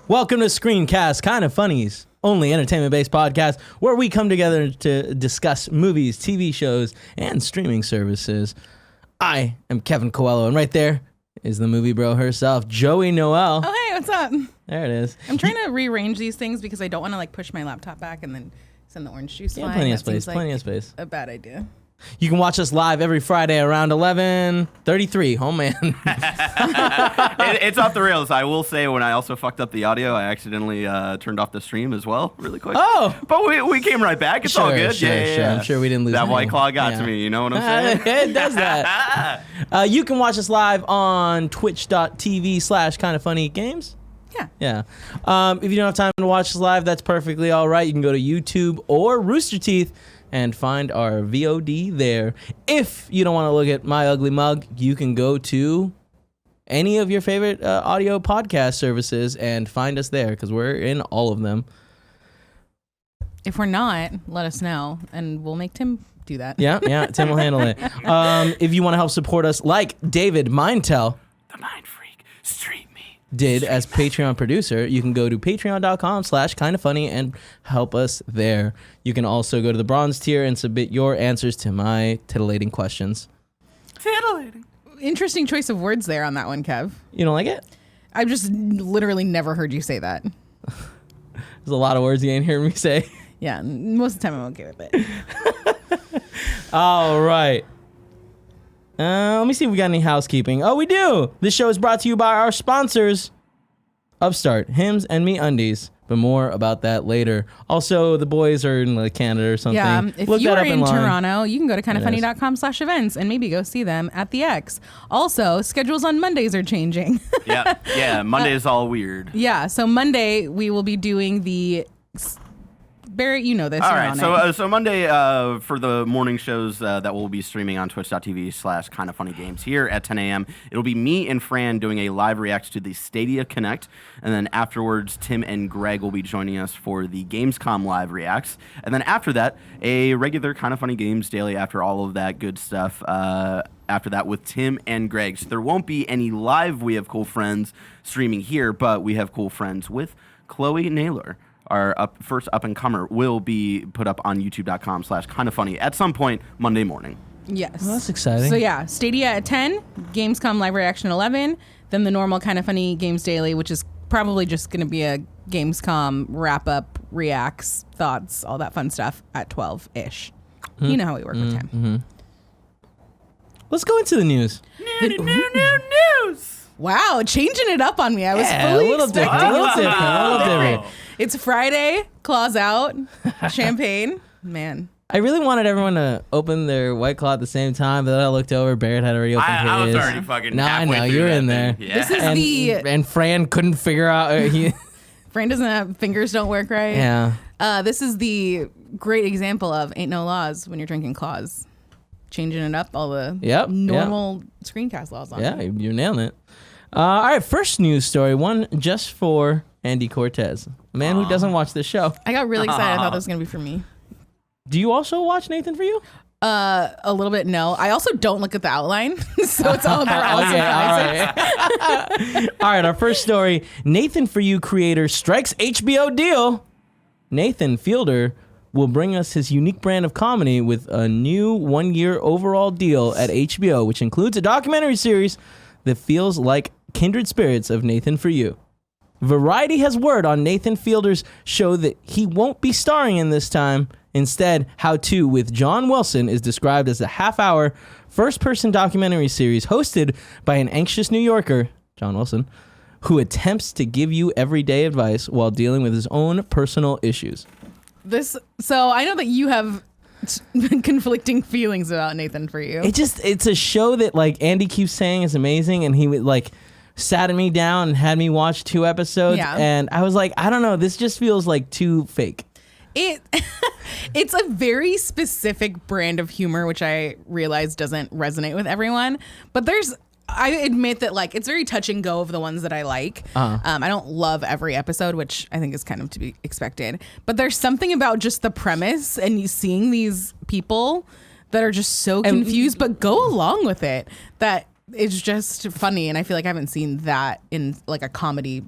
Welcome to Screencast, Kind of Funny's only entertainment-based podcast where we come together to discuss movies, TV shows, and streaming services. I am Kevin Coelho, and right there is the movie bro herself, Joey Noel. Oh, hey, what's up? There it is. I'm trying to rearrange these things because I don't want to like push my laptop back and then send the orange juice flying. Plenty of space, plenty of space. A bad idea. You can watch us live every Friday around 11:33. Oh, man. It's off the rails. I will say when I also fucked up the audio, I accidentally turned off the stream as well really quick. Oh. But we came right back. It's all good. Sure. I'm sure we didn't lose that anything. White Claw got to me. You know what I'm saying? It does that. You can watch us live on twitch.tv/kindoffunnygames. Yeah. If you don't have time to watch us live, that's perfectly all right. You can go to YouTube or Rooster Teeth and find our VOD there. If you don't want to look at my ugly mug, you can go to any of your favorite audio podcast services and find us there because we're in all of them. If we're not, let us know and we'll make Tim do that. Yeah, Tim will handle it. If you want to help support us, like David Mindtell, the Mind Freak, street me. Did as Patreon producer, you can go to patreon.com/kindoffunny and help us there. You can also go to the bronze tier and submit your answers to my titillating questions. Titillating. Interesting choice of words there on that one, Kev. You don't like it? I've just literally never heard you say that. There's a lot of words you ain't hearing me say. Yeah, most of the time I'm okay with it. All right. Let me see if we got any housekeeping. Oh, we do. This show is brought to you by our sponsors, Upstart, Hims, and Me Undies. But more about that later. Also, the boys are in like Canada or something. Yeah, if Look you that are up in line. Toronto, you can go to kindoffunny.com/events and maybe go see them at the X. Also, schedules on Mondays are changing. Yeah. Monday is all weird. Yeah, so Monday we will be doing the... Barrett, you know this. All right, so Monday for the morning shows that we'll be streaming on twitch.tv/kindoffunnygames here at 10 a.m. It'll be me and Fran doing a live react to the Stadia Connect, and then afterwards Tim and Greg will be joining us for the Gamescom live reacts, and then after that a regular Kind of Funny Games daily after all of that good stuff. After that with Tim and Greg. So there won't be any live We Have Cool Friends streaming here, but We Have Cool Friends with Chloe Naylor. Our first up-and-comer will be put up on youtube.com/kindoffunny at some point Monday morning. Yes. Well, that's exciting. So yeah, Stadia at 10, Gamescom live reaction 11, then the normal Kind of Funny Games daily, which is probably just going to be a Gamescom wrap-up, reacts, thoughts, all that fun stuff at 12-ish. You know how we work with time. Mm-hmm. Let's go into the news. News! Wow, changing it up on me. I was fully a little different. It's Friday, claws out, champagne. Man. I really wanted everyone to open their White Claw at the same time, but then I looked over, Barrett had already opened his. I was already fucking No, I halfway know, through you're that in there. thing. Yeah. This is And Fran couldn't figure out. Fran doesn't have, fingers don't work right. Yeah. This is the great example of ain't no laws when you're drinking claws. Changing it up, all the normal screencast laws on it. Yeah, you're nailing it. All right, first news story, one just for Andy Cortez, a man who doesn't watch this show. I got really excited. I thought that was going to be for me. Do you also watch Nathan For You? A little bit, no. I also don't look at the outline, so it's all about all Okay, all right. All right, our first story, Nathan For You creator strikes HBO deal. Nathan Fielder will bring us his unique brand of comedy with a new one-year overall deal at HBO, which includes a documentary series that feels like kindred spirits of Nathan For You. Variety has word on Nathan Fielder's show that he won't be starring in this time. Instead, How To with John Wilson is described as a half-hour, first-person documentary series hosted by an anxious New Yorker, John Wilson, who attempts to give you everyday advice while dealing with his own personal issues. So I know that you have conflicting feelings about Nathan For You. It's a show that like Andy keeps saying is amazing, and he would like sat me down and had me watch 2 episodes, and I was like, I don't know, this just feels like too fake. It's a very specific brand of humor, which I realize doesn't resonate with everyone. But I admit that like it's very touch and go of the ones that I like. I don't love every episode, which I think is kind of to be expected. But there's something about just the premise and you seeing these people that are just so confused, but go along with it. That it's just funny, and I feel like I haven't seen that in like a comedy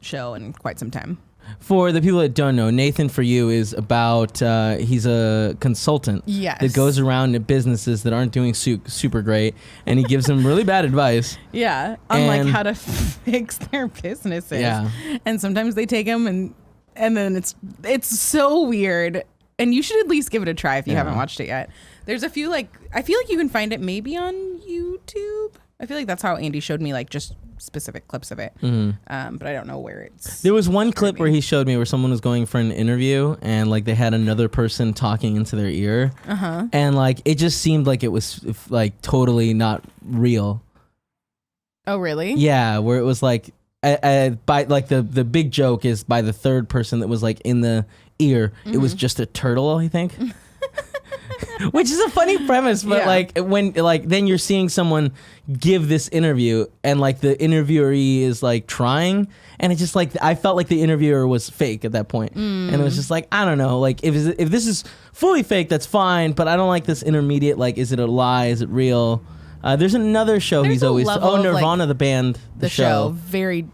show in quite some time. For the people that don't know, Nathan For You is about, he's a consultant Yes. that goes around to businesses that aren't doing super great, and he gives them really bad advice. Yeah, on like And- how to fix their businesses. Yeah. And sometimes they take them and then it's so weird. And you should at least give it a try if you haven't watched it yet. There's a few I feel like you can find it maybe on YouTube. I feel like that's how Andy showed me like just specific clips of it. But I don't know where it's. There was one clip where he showed me where someone was going for an interview and like they had another person talking into their ear. And like it just seemed like it was like totally not real. Oh, really? Yeah, where it was like by like the big joke is by the third person that was like in the ear, it was just a turtle, I think. Which is a funny premise, but Yeah. like when like then you're seeing someone give this interview and like the interviewee is like trying, and it's just like I felt like the interviewer was fake at that point. And it was just like I don't know, like if this is fully fake, that's fine, but I don't like this intermediate. Like, is it a lie? Is it real? There's another show There's he's a always level of, Nirvana, like, the band, The show very.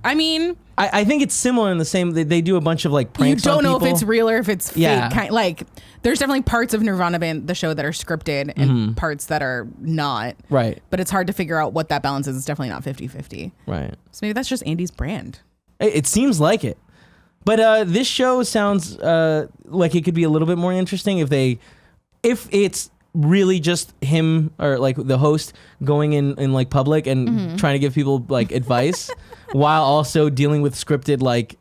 I mean, I think it's similar in the same. They do a bunch of like pranks. you don't on know people. if it's real or if it's fake. Yeah. Like, there's definitely parts of Nirvana band, the show, that are scripted and parts that are not. Right. But it's hard to figure out what that balance is. It's definitely not 50-50. Right. So maybe that's just Andy's brand. It seems like it. But this show sounds like it could be a little bit more interesting if it's really just him or like the host going in like public and trying to give people like advice while also dealing with scripted like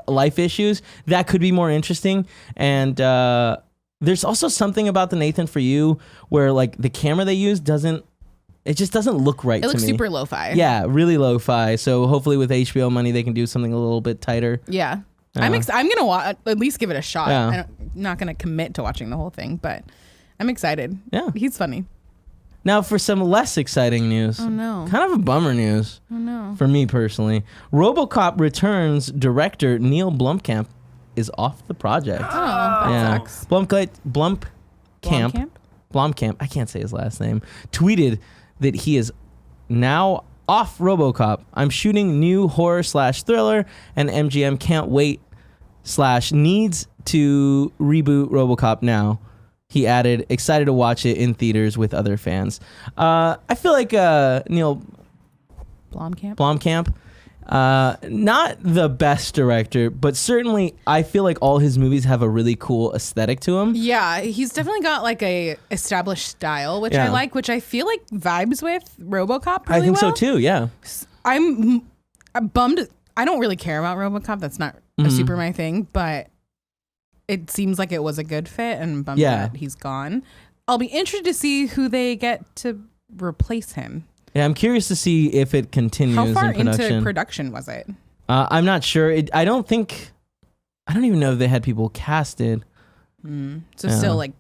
life issues. That could be more interesting. And there's also something about the Nathan For You where like the camera they use just doesn't look right to me. It looks super lo-fi. Yeah, really lo-fi. So hopefully with HBO money they can do something a little bit tighter. Yeah. I'm gonna at least give it a shot. Yeah. I'm not gonna commit to watching the whole thing, but I'm excited. Yeah. He's funny. Now for some less exciting news. Oh no. Kind of a bummer news. Oh no. For me personally. RoboCop returns. Director Neill Blomkamp is off the project. Oh, that sucks. Blomkamp. I can't say his last name. Tweeted that he is now off RoboCop. I'm shooting new horror/thriller and MGM can't wait /needs to reboot RoboCop now. He added, excited to watch it in theaters with other fans. I feel like Neill Blomkamp, not the best director, but certainly I feel like all his movies have a really cool aesthetic to them. Yeah, he's definitely got like a established style, which I like, which I feel like vibes with RoboCop really I think well. so too, yeah. I'm bummed. I don't really care about RoboCop. That's not a super my thing, but it seems like it was a good fit, and I'm bummed that he's gone. I'll be interested to see who they get to replace him. Yeah, I'm curious to see if it continues How far in production. into production was it? I'm not sure. I don't even know if they had people casted. So still like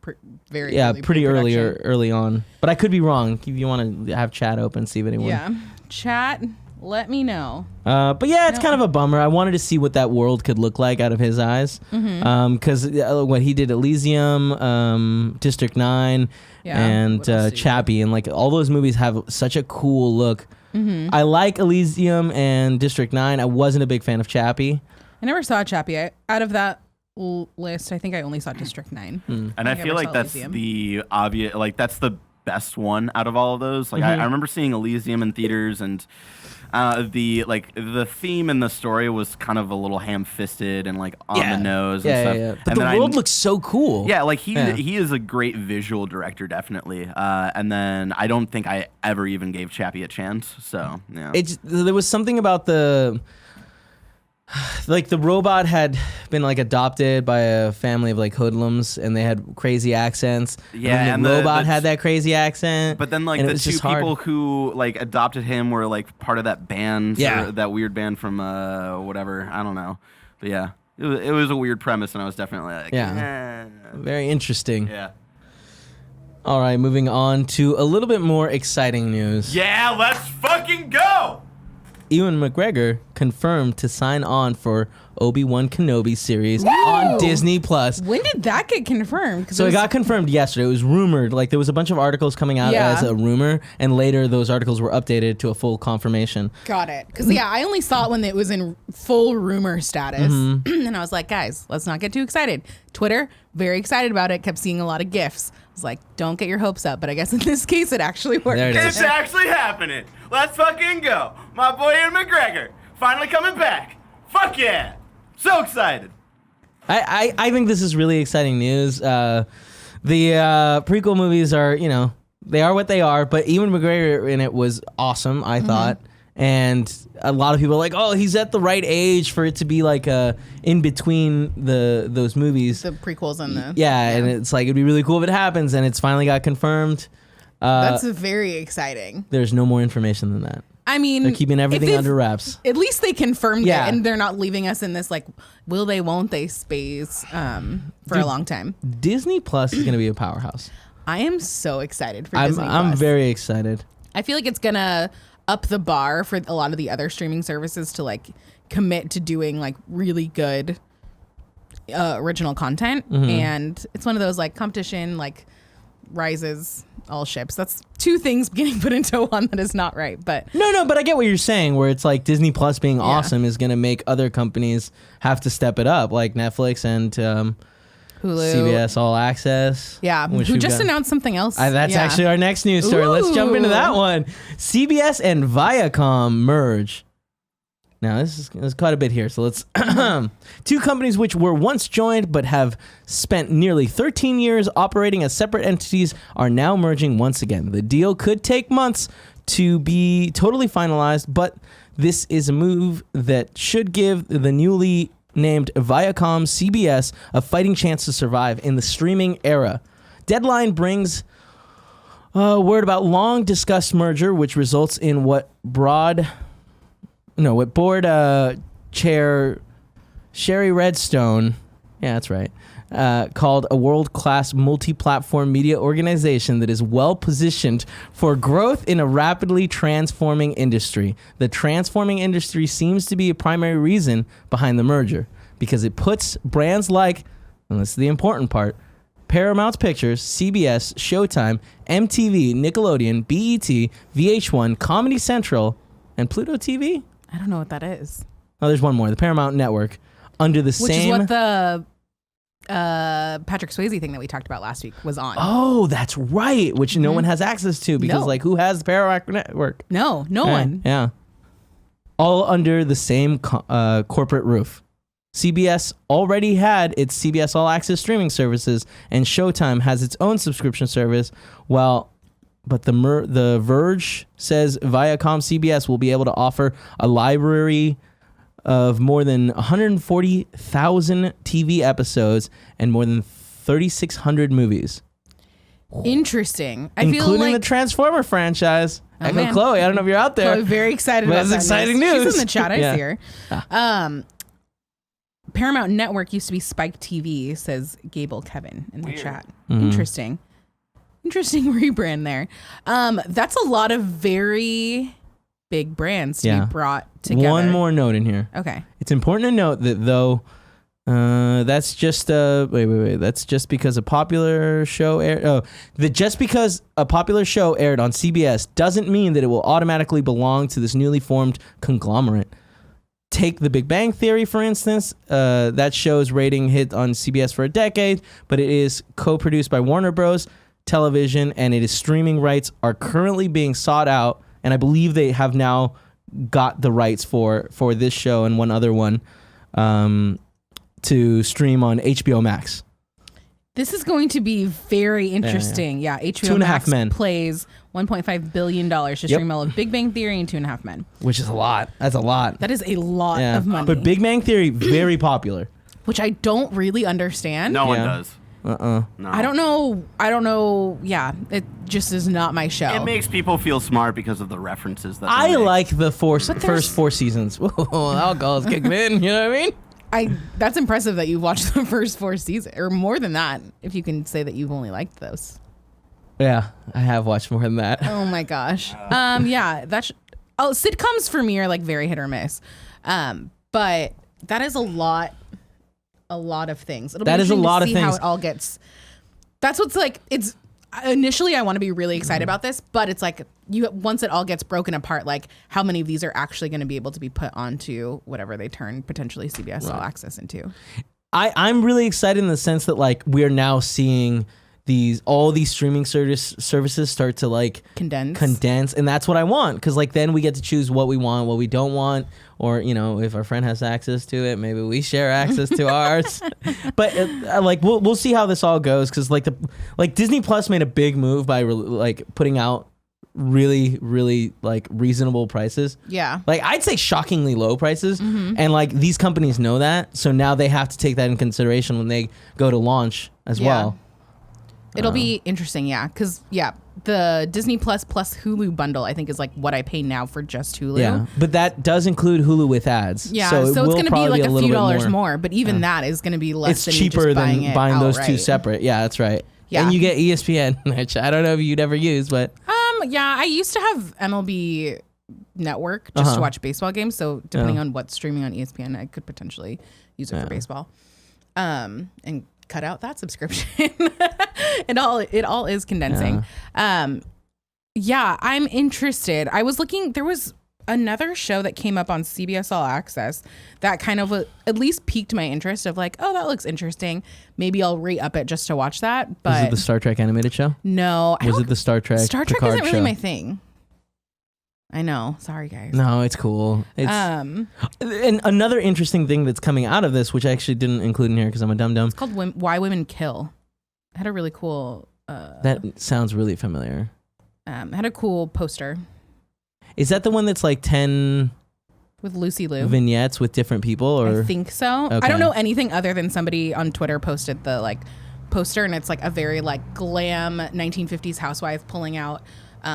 very early pretty pre-production. early on. But I could be wrong. If you want to have chat open, see if anyone. Yeah, chat. Let me know. But yeah, it's kind of a bummer. I wanted to see what that world could look like out of his eyes. Because what he did, Elysium, District 9, and Chappie, and like all those movies have such a cool look. I like Elysium and District 9. I wasn't a big fan of Chappie. I never saw Chappie. Out of that list, I think I only saw District 9. And I feel like that's Elysium. the obvious, like that's the best one out of all of those. Like I remember seeing Elysium in theaters, and the theme and the story was kind of a little ham-fisted and like on the nose and stuff. Yeah. But and the world looks so cool. Yeah, like he is a great visual director, definitely. And then I don't think I ever even gave Chappie a chance. So yeah, There was something about the robot had been like adopted by a family of like hoodlums, and they had crazy accents. Yeah, and the robot had that crazy accent. But then like the two people who like adopted him were like part of that band, or that weird band from whatever, I don't know. But yeah, it was a weird premise, and I was definitely like, very interesting. Yeah. All right, moving on to a little bit more exciting news. Yeah, let's fucking go. Ewan McGregor confirmed to sign on for Obi-Wan Kenobi series on Disney Plus. When did that get confirmed? So it got confirmed yesterday. It was rumored. Like, there was a bunch of articles coming out as a rumor, and later those articles were updated to a full confirmation. Got it. Because, I only saw it when it was in full rumor status. And I was like, guys, let's not get too excited. Twitter, very excited about it. Kept seeing a lot of GIFs. I was like, don't get your hopes up. But I guess in this case, it actually worked. There it is. It's actually happening. Let's fucking go. My boy Ian McGregor finally coming back. Fuck yeah. So excited. I think this is really exciting news. The prequel movies are, they are what they are, but Ewan McGregor in it was awesome, I thought. And a lot of people are like, oh, he's at the right age for it to be like in between those movies. The prequels and the... Yeah, and it's like, it'd be really cool if it happens, and it's finally got confirmed. That's very exciting. There's no more information than that. I mean, they're keeping everything under wraps. At least they confirmed it, and they're not leaving us in this like, will they, won't they space for a long time. Disney Plus is going to be a powerhouse. I am so excited for Disney Plus. I'm very excited. I feel like it's going to up the bar for a lot of the other streaming services to like commit to doing like really good original content. And it's one of those like competition, like rises all ships. That's two things getting put into one that is not right. But no, but I get what you're saying, where it's like Disney Plus being awesome is going to make other companies have to step it up, like Netflix and Hulu, CBS All Access. Yeah, who just announced something else. That's actually our next news story. Ooh. Let's jump into that one. CBS and Viacom merge. Now, this is quite a bit here, so let's... Two companies which were once joined but have spent nearly 13 years operating as separate entities are now merging once again. The deal could take months to be totally finalized, but this is a move that should give the newly named Viacom CBS a fighting chance to survive in the streaming era. Deadline brings word about long-discussed merger, which results in what board chair Sherry Redstone, that's right, called a world-class multi-platform media organization that is well-positioned for growth in a rapidly transforming industry. The transforming industry seems to be a primary reason behind the merger, because it puts brands like, and this is the important part, Paramount Pictures, CBS, Showtime, MTV, Nickelodeon, BET, VH1, Comedy Central, and Pluto TV? I don't know what that is. Oh, there's one more. The Paramount Network. Under the same... Which is what the Patrick Swayze thing that we talked about last week was on. Oh, that's right. Which no one has access to because, who has the Paramount Network? No one. Yeah. All under the same corporate roof. CBS already had its CBS All Access streaming services, and Showtime has its own subscription service, But the Verge says Viacom CBS will be able to offer a library of more than 140,000 TV episodes and more than 3,600 movies. Interesting. Including the Transformer franchise. Echo Chloe, I don't know if you're out there. Chloe, very excited about that. That's exciting news. She's in the chat. I see her. Paramount Network used to be Spike TV, says Gable Kevin in the chat. Interesting rebrand there. That's a lot of very big brands to be brought together. One more note in here. Okay. It's important to note that though that's just that's just because a popular show aired just because a popular show aired on CBS doesn't mean that it will automatically belong to this newly formed conglomerate. Take The Big Bang Theory, for instance. That show's rating hit on CBS for a decade, but it is co-produced by Warner Bros. Television, and its streaming rights are currently being sought out, and I believe they have now got the rights for this show and one other one to stream on HBO Max. This is going to be very interesting. Yeah, HBO Max plays $1.5 billion to stream all of Big Bang Theory and 2.5 Men. Which is a lot. That's a lot. That is a lot of money. But Big Bang Theory, very popular. Which I don't really understand. No one does. No. I don't know. Yeah, it just is not my show. It makes people feel smart because of the references that I like the first 4 seasons. Alcohol's kicking in, you know what I mean? That's impressive that you've watched the first 4 seasons, or more than that, if you can say that you've only liked those. Yeah, I have watched more than that. Oh my gosh. Yeah, sitcoms for me are like very hit or miss. But that is a lot of things. That is a lot of things. How it all gets. That's what's like. It's initially I want to be really excited about this, but it's like once it all gets broken apart, like how many of these are actually going to be able to be put onto whatever they turn potentially CBS All Access into. I'm really excited in the sense that like we're now seeing all these streaming services start to like condense, and that's what I want, because like then we get to choose what we want, what we don't want, or if our friend has access to it, maybe we share access to ours. But like we'll see how this all goes, because like Disney Plus made a big move by like putting out really like reasonable prices. Yeah, like I'd say shockingly low prices, and like these companies know that, so now they have to take that in consideration when they go to launch as well. It'll be interesting, because the Disney Plus Hulu bundle I think is like what I pay now for just Hulu. Yeah, but that does include Hulu with ads. Yeah, so it's going to be like a few dollars more, but even that is going to be less. It's than cheaper than buying those two separate. Yeah, that's right. Yeah, and you get ESPN, which I don't know if you'd ever use, but I used to have MLB Network just to watch baseball games. So depending on what's streaming on ESPN, I could potentially use it for baseball. And cut out that subscription. It all is condensing. I'm interested. I was looking, there was another show that came up on CBS All Access that kind of at least piqued my interest of like, oh, that looks interesting. Maybe I'll re-up it just to watch that. But was it the Star Trek animated show? No. Was it the Star Trek Picard isn't really show? My thing. I know. Sorry, guys. No, it's cool. And another interesting thing that's coming out of this, which I actually didn't include in here because I'm a dum-dum. It's called Why Women Kill. It had a really cool... that sounds really familiar. Had a cool poster. Is that the one that's like 10... With Lucy Liu? Vignettes with different people? Or? I think so. Okay. I don't know anything other than somebody on Twitter posted the like poster, and it's like a very like glam 1950s housewife pulling out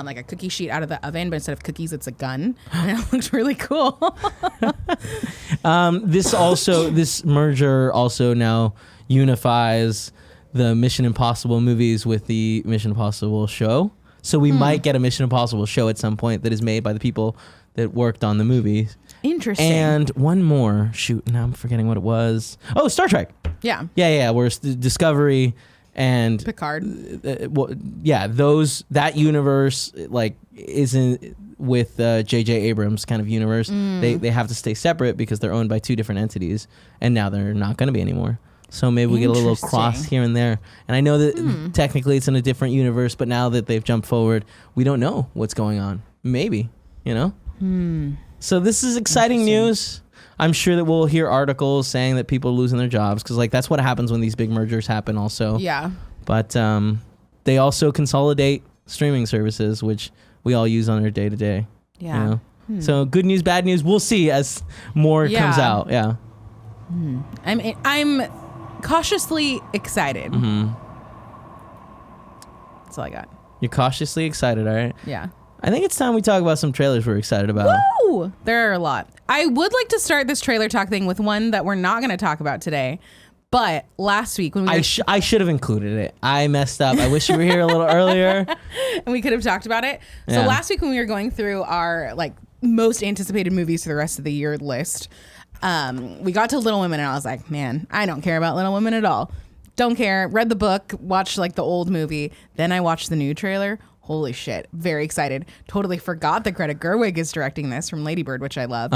like a cookie sheet out of the oven, but instead of cookies, it's a gun. And it looks really cool. This merger also now unifies the Mission Impossible movies with the Mission Impossible show. So we might get a Mission Impossible show at some point that is made by the people that worked on the movies. Interesting. And one more. Shoot, now I'm forgetting what it was. Oh, Star Trek. Yeah. Yeah. Where Discovery and Picard. That universe like isn't with J.J. Abrams kind of universe. They have to stay separate because they're owned by two different entities, and now they're not going to be anymore. So maybe we get a little cross here and there. And I know that technically it's in a different universe, but now that they've jumped forward, we don't know what's going on. Maybe, So this is exciting news. I'm sure that we'll hear articles saying that people are losing their jobs because, like, that's what happens when these big mergers happen also. Yeah. But they also consolidate streaming services, which we all use on our day-to-day. Yeah. So good news, bad news. We'll see as more comes out. Yeah. I'm cautiously excited. That's all I got. You're cautiously excited, all right? Yeah. I think it's time we talk about some trailers we're excited about. Woo! There are a lot. I would like to start this trailer talk thing with one that we're not going to talk about today. But last week when we I should have included it. I messed up. I wish you were here a little earlier. And we could have talked about it. So last week when we were going through our like most anticipated movies for the rest of the year list, we got to Little Women and I was like, man, I don't care about Little Women at all. Don't care. Read the book, watched like the old movie. Then I watched the new trailer. Holy shit. Very excited. Totally forgot that Greta Gerwig is directing this from Lady Bird, which I love.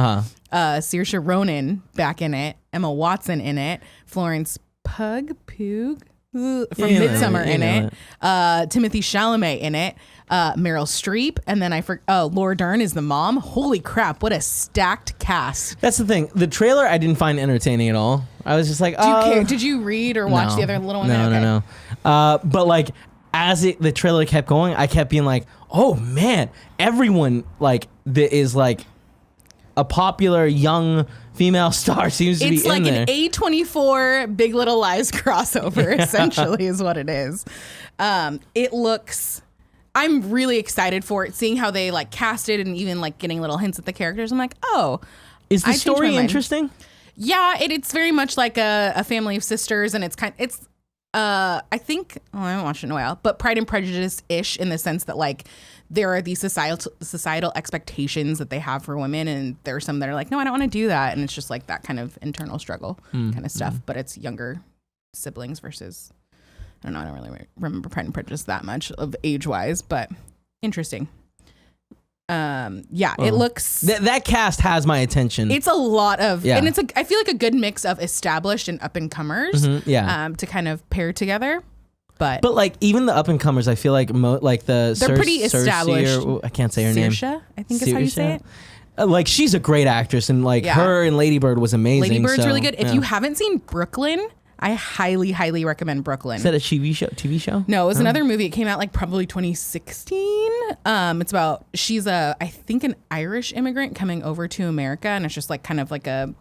Saoirse Ronan back in it. Emma Watson in it. Florence Pugh from Midsommar in it. Timothy Chalamet in it. Meryl Streep. And then Laura Dern is the mom. Holy crap. What a stacked cast. That's the thing. The trailer I didn't find entertaining at all. I was just like, Do you care? Did you read or watch the other Little Women? No. But like, as the trailer kept going, I kept being like, oh man, everyone like that is like a popular young female star seems to be in there. It's like an A24 Big Little Lies crossover, essentially, is what it is. It looks... I'm really excited for it, seeing how they like cast it and even like getting little hints at the characters. I'm like, oh. Is the story interesting? Yeah, it's very much like a family of sisters, and it's I think I haven't watched it in a while, but Pride and Prejudice-ish in the sense that like there are these societal expectations that they have for women, and there are some that are like, no, I don't want to do that, and it's just like that kind of internal struggle kind of stuff. But it's younger siblings versus, I don't know, I don't really remember Pride and Prejudice that much of age-wise, but interesting. It looks that cast has my attention. It's a lot of, and it's I feel like a good mix of established and up and comers, to kind of pair together. But like even the up and comers, I feel like they're pretty established. I can't say her name. Saoirse, I think is how you say it. Like she's a great actress, and like her and Lady Bird was amazing. Lady Bird's really good. If you haven't seen Brooklyn, I highly, highly recommend Brooklyn. Is that a TV show? No, it was another movie. It came out like probably 2016. It's about, she's I think an Irish immigrant coming over to America, and it's just like kind of like a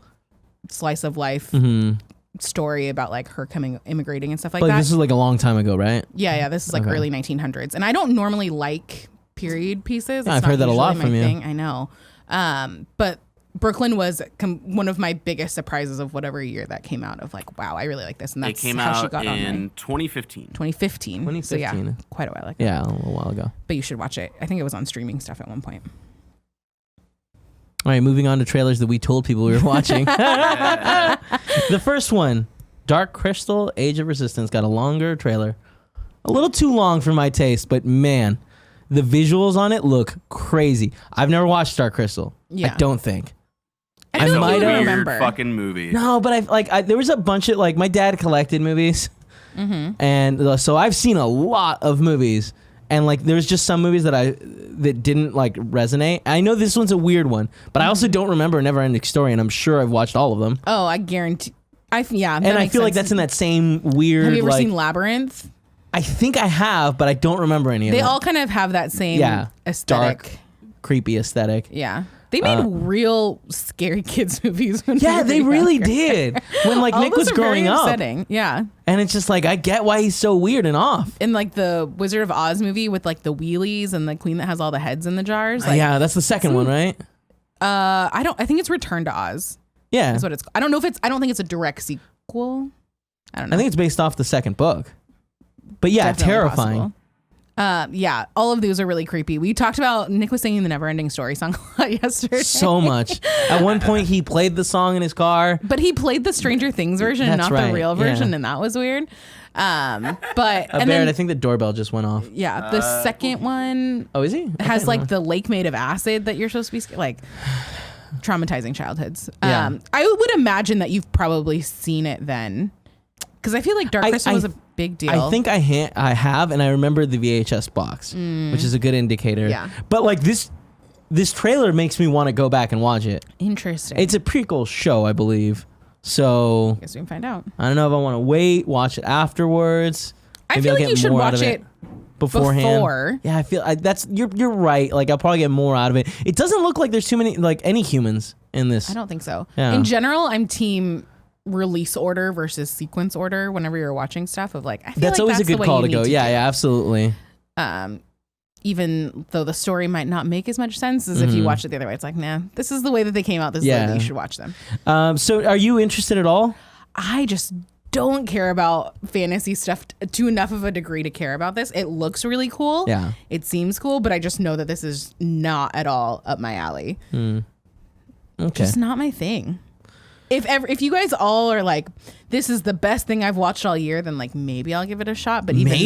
slice of life story about like her immigrating and stuff like that. This is like a long time ago, right? Yeah. This is like early 1900s, and I don't normally like period pieces. I've heard that a lot from you. I know, but Brooklyn was one of my biggest surprises of whatever year that came out. Of like, wow, I really like this, and that's it came how out she got in 2015. 2015. So yeah, quite a while ago. Yeah, a little while ago. But you should watch it. I think it was on streaming stuff at one point. All right, moving on to trailers that we told people we were watching. The first one, Dark Crystal: Age of Resistance, got a longer trailer. A little too long for my taste, but man, the visuals on it look crazy. I've never watched Dark Crystal. Yeah. I don't think. I might remember. Weird fucking movie. No, but there was a bunch of like my dad collected movies, and so I've seen a lot of movies, and like there's just some movies that didn't like resonate. I know this one's a weird one, but I also don't remember Neverending Story, and I'm sure I've watched all of them. Oh, I guarantee. And I feel like that's in that same weird. Have you ever like, seen Labyrinth? I think I have, but I don't remember any of them. They all kind of have that same aesthetic. Dark, creepy aesthetic. Yeah. They made real scary kids movies. When they really did. When like Nick was growing up. Upsetting. Yeah. And it's just like, I get why he's so weird and off. In like the Wizard of Oz movie with like the wheelies and the queen that has all the heads in the jars. Like, yeah, that's the second one, right? I think it's Return to Oz. Yeah. That's what it's. I don't think it's a direct sequel. I don't know. I think it's based off the second book. But yeah, Definitely terrifying. Possible. All of those are really creepy. We talked about Nick was singing the Neverending Story song a lot yesterday. So much. At one point, he played the song in his car. But he played the Stranger Things version, That's not right, the real version, yeah. and that was weird. But Barrett, I think the doorbell just went off. Yeah, the second one. Oh, is he? Has like the lake made of acid that you're supposed to be like traumatizing childhoods. Yeah. I would imagine that you've probably seen it then, because I feel like Dark Crystal was a big deal. I think I have, and I remember the VHS box, which is a good indicator. Yeah. But like this trailer makes me want to go back and watch it. Interesting. It's a prequel show, I believe. So guess we can find out. I don't know if I want to wait, watch it afterwards. I feel like you should watch it beforehand. Before. Yeah, I feel that's you're right. Like I'll probably get more out of it. It doesn't look like there's too many like any humans in this. I don't think so. Yeah. In general, I'm team release order versus sequence order whenever you're watching stuff of like I feel that's like always that's a good the way call you to go. need Yeah, absolutely. Even though the story might not make as much sense as if you watch it the other way. It's like, nah, this is the way that they came out. This is the way that you should watch them. So are you interested at all? I just don't care about fantasy stuff to enough of a degree to care about this. It looks really cool. Yeah. It seems cool, but I just know that this is not at all up my alley. Okay. Just not my thing. If you guys all are like, this is the best thing I've watched all year, then like maybe I'll give it a shot. But even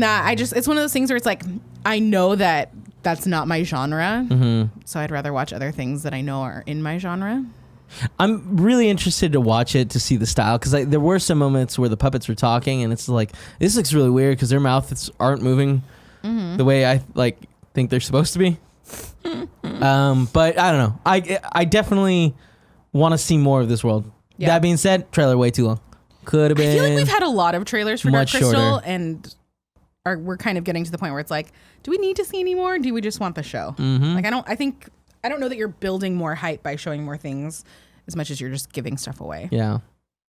that, it's one of those things where it's like, I know that that's not my genre. So I'd rather watch other things that I know are in my genre. I'm really interested to watch it to see the style, because there were some moments where the puppets were talking and it's like, this looks really weird because their mouths aren't moving the way I like think they're supposed to be. But I don't know. I definitely want to see more of this world. Yeah. That being said, trailer way too long. Could have been. I feel like we've had a lot of trailers for Dark much Crystal, shorter. and we're kind of getting to the point where it's like, do we need to see any more? Or do we just want the show? Like I don't know that you're building more hype by showing more things as much as you're just giving stuff away. Yeah.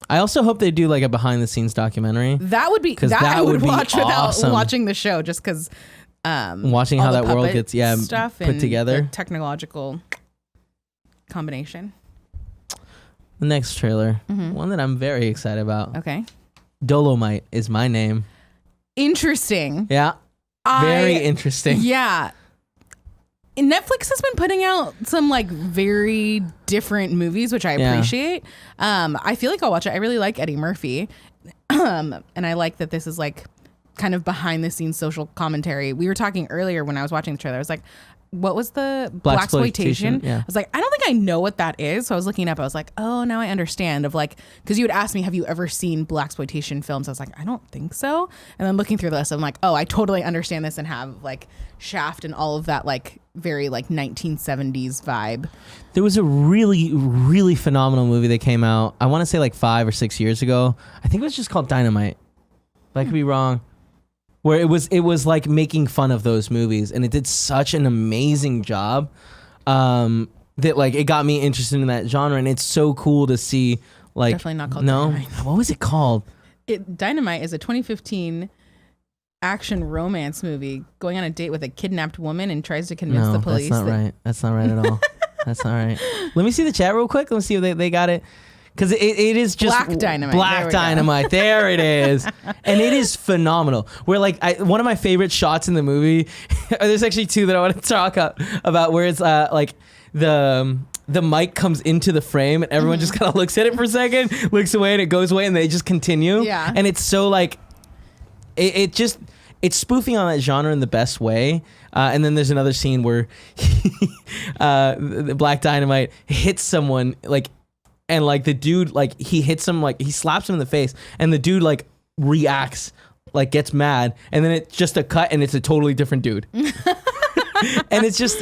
I also hope they do like a behind the scenes documentary. That would be that I would watch without watching the show, just because watching how that world gets stuff put and together. the technological combination. the next trailer, one that I'm very excited about. Okay. Dolemite is my name. Interesting. Yeah. Very interesting. Yeah. Netflix has been putting out some like very different movies, which I appreciate. I feel like I'll watch it. I really like Eddie Murphy. And I like that this is like kind of behind the scenes social commentary. We were talking earlier when I was watching the trailer. I was like, what was the Blaxploitation? Yeah. I was like, I don't think I know what that is. So I was looking it up. I was like, oh, now I understand. Of like, because you would ask me, have you ever seen Blaxploitation films? I was like, I don't think so. And then looking through the list, I'm like, oh, I totally understand this and have like Shaft and all of that like very like 1970s vibe. There was a really, really phenomenal movie that came out, I want to say like 5 or 6 years ago. I think it was just called Dynamite. But I could be wrong. Where it was like making fun of those movies, and it did such an amazing job that like it got me interested in that genre, and it's so cool to see. Like, definitely not called Dynamite. What was it called? Dynamite is a 2015 action romance movie going on a date with a kidnapped woman and tries to convince the police. That's not right. That's not right at all. That's not right. Let me see the chat real quick. Let me see if they got it. Because it is just Black Dynamite. Black Dynamite. There it is. And it is phenomenal. Where like one of my favorite shots in the movie, there's actually two that I want to talk about, where it's like the mic comes into the frame and everyone just kind of looks at it for a second, looks away, and it goes away, and they just continue. Yeah. And it's so like it's spoofing on that genre in the best way. And then there's another scene where the Black Dynamite hits someone like. And like the dude, like he hits him, like he slaps him in the face, and the dude like reacts, like gets mad, and then it's just a cut, and it's a totally different dude. And it's just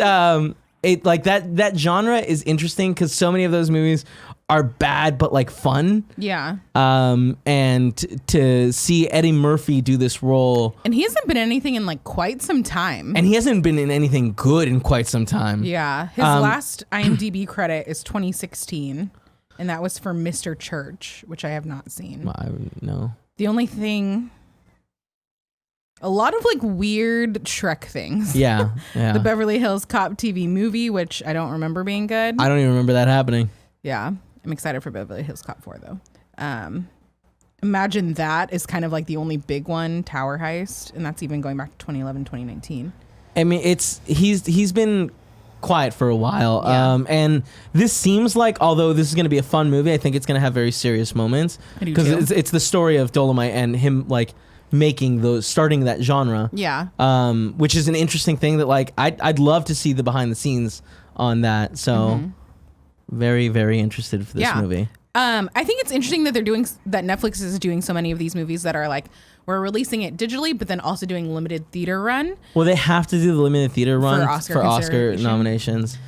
it like that genre is interesting because so many of those movies are bad but like fun. Yeah. And to see Eddie Murphy do this role, and he hasn't been in anything in like quite some time. and he hasn't been in anything good in quite some time. Yeah, his last IMDb credit is 2016. And that was for Mr. Church, which I have not seen. No. The only thing, a lot of like weird Shrek things. Yeah. The Beverly Hills Cop TV movie, which I don't remember being good. I don't even remember that happening. Yeah. I'm excited for Beverly Hills Cop 4 though. Imagine that is kind of like the only big one, Tower Heist. And that's even going back to 2011, 2019. I mean, he's been quiet for a while. Yeah. And this seems like, although this is going to be a fun movie, I think it's going to have very serious moments because it's the story of Dolemite and him like starting that genre. Yeah. Which is an interesting thing that like I'd love to see the behind the scenes on that. So very, very interested for this movie. I think it's interesting that Netflix is doing so many of these movies that are like, we're releasing it digitally, but then also doing limited theater run. Well, they have to do the limited theater run for Oscar nominations.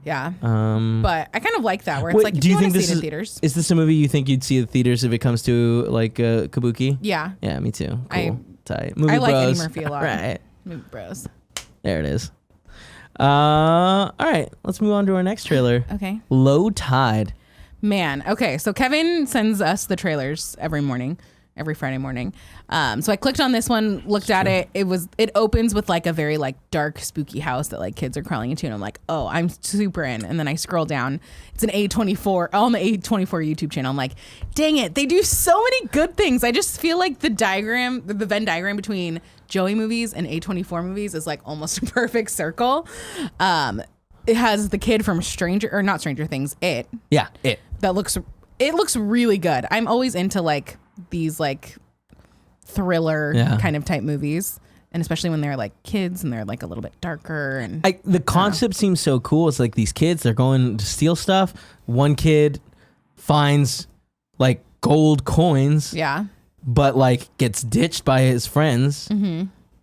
Yeah. But I kind of like that, where it's like, if do you want think to this see it is in theaters. Is this a movie you think you'd see at theaters if it comes to like Kabuki? Yeah. Yeah, me too. Cool. I Tight. Movie like bros. Eddie Murphy a lot. Right. Movie bros. There it is. All right, let's move on to our next trailer. Okay. Low Tide. Man. Okay. So Kevin sends us the trailers every Friday morning. So I clicked on this one, looked at it. It opens with like a very like dark, spooky house that like kids are crawling into, and I'm like, oh, I'm super in. And then I scroll down. It's an A24 on the A24 YouTube channel. I'm like, dang it, they do so many good things. I just feel like the Venn diagram between Joey movies and A24 movies is like almost a perfect circle. It has the kid from Not Stranger Things, It. Yeah, It. It looks really good. I'm always into like these like thriller kind of type movies, and especially when they're like kids and they're like a little bit darker. And the concept seems so cool. It's like these kids, they're going to steal stuff. One kid finds like gold coins, but like gets ditched by his friends.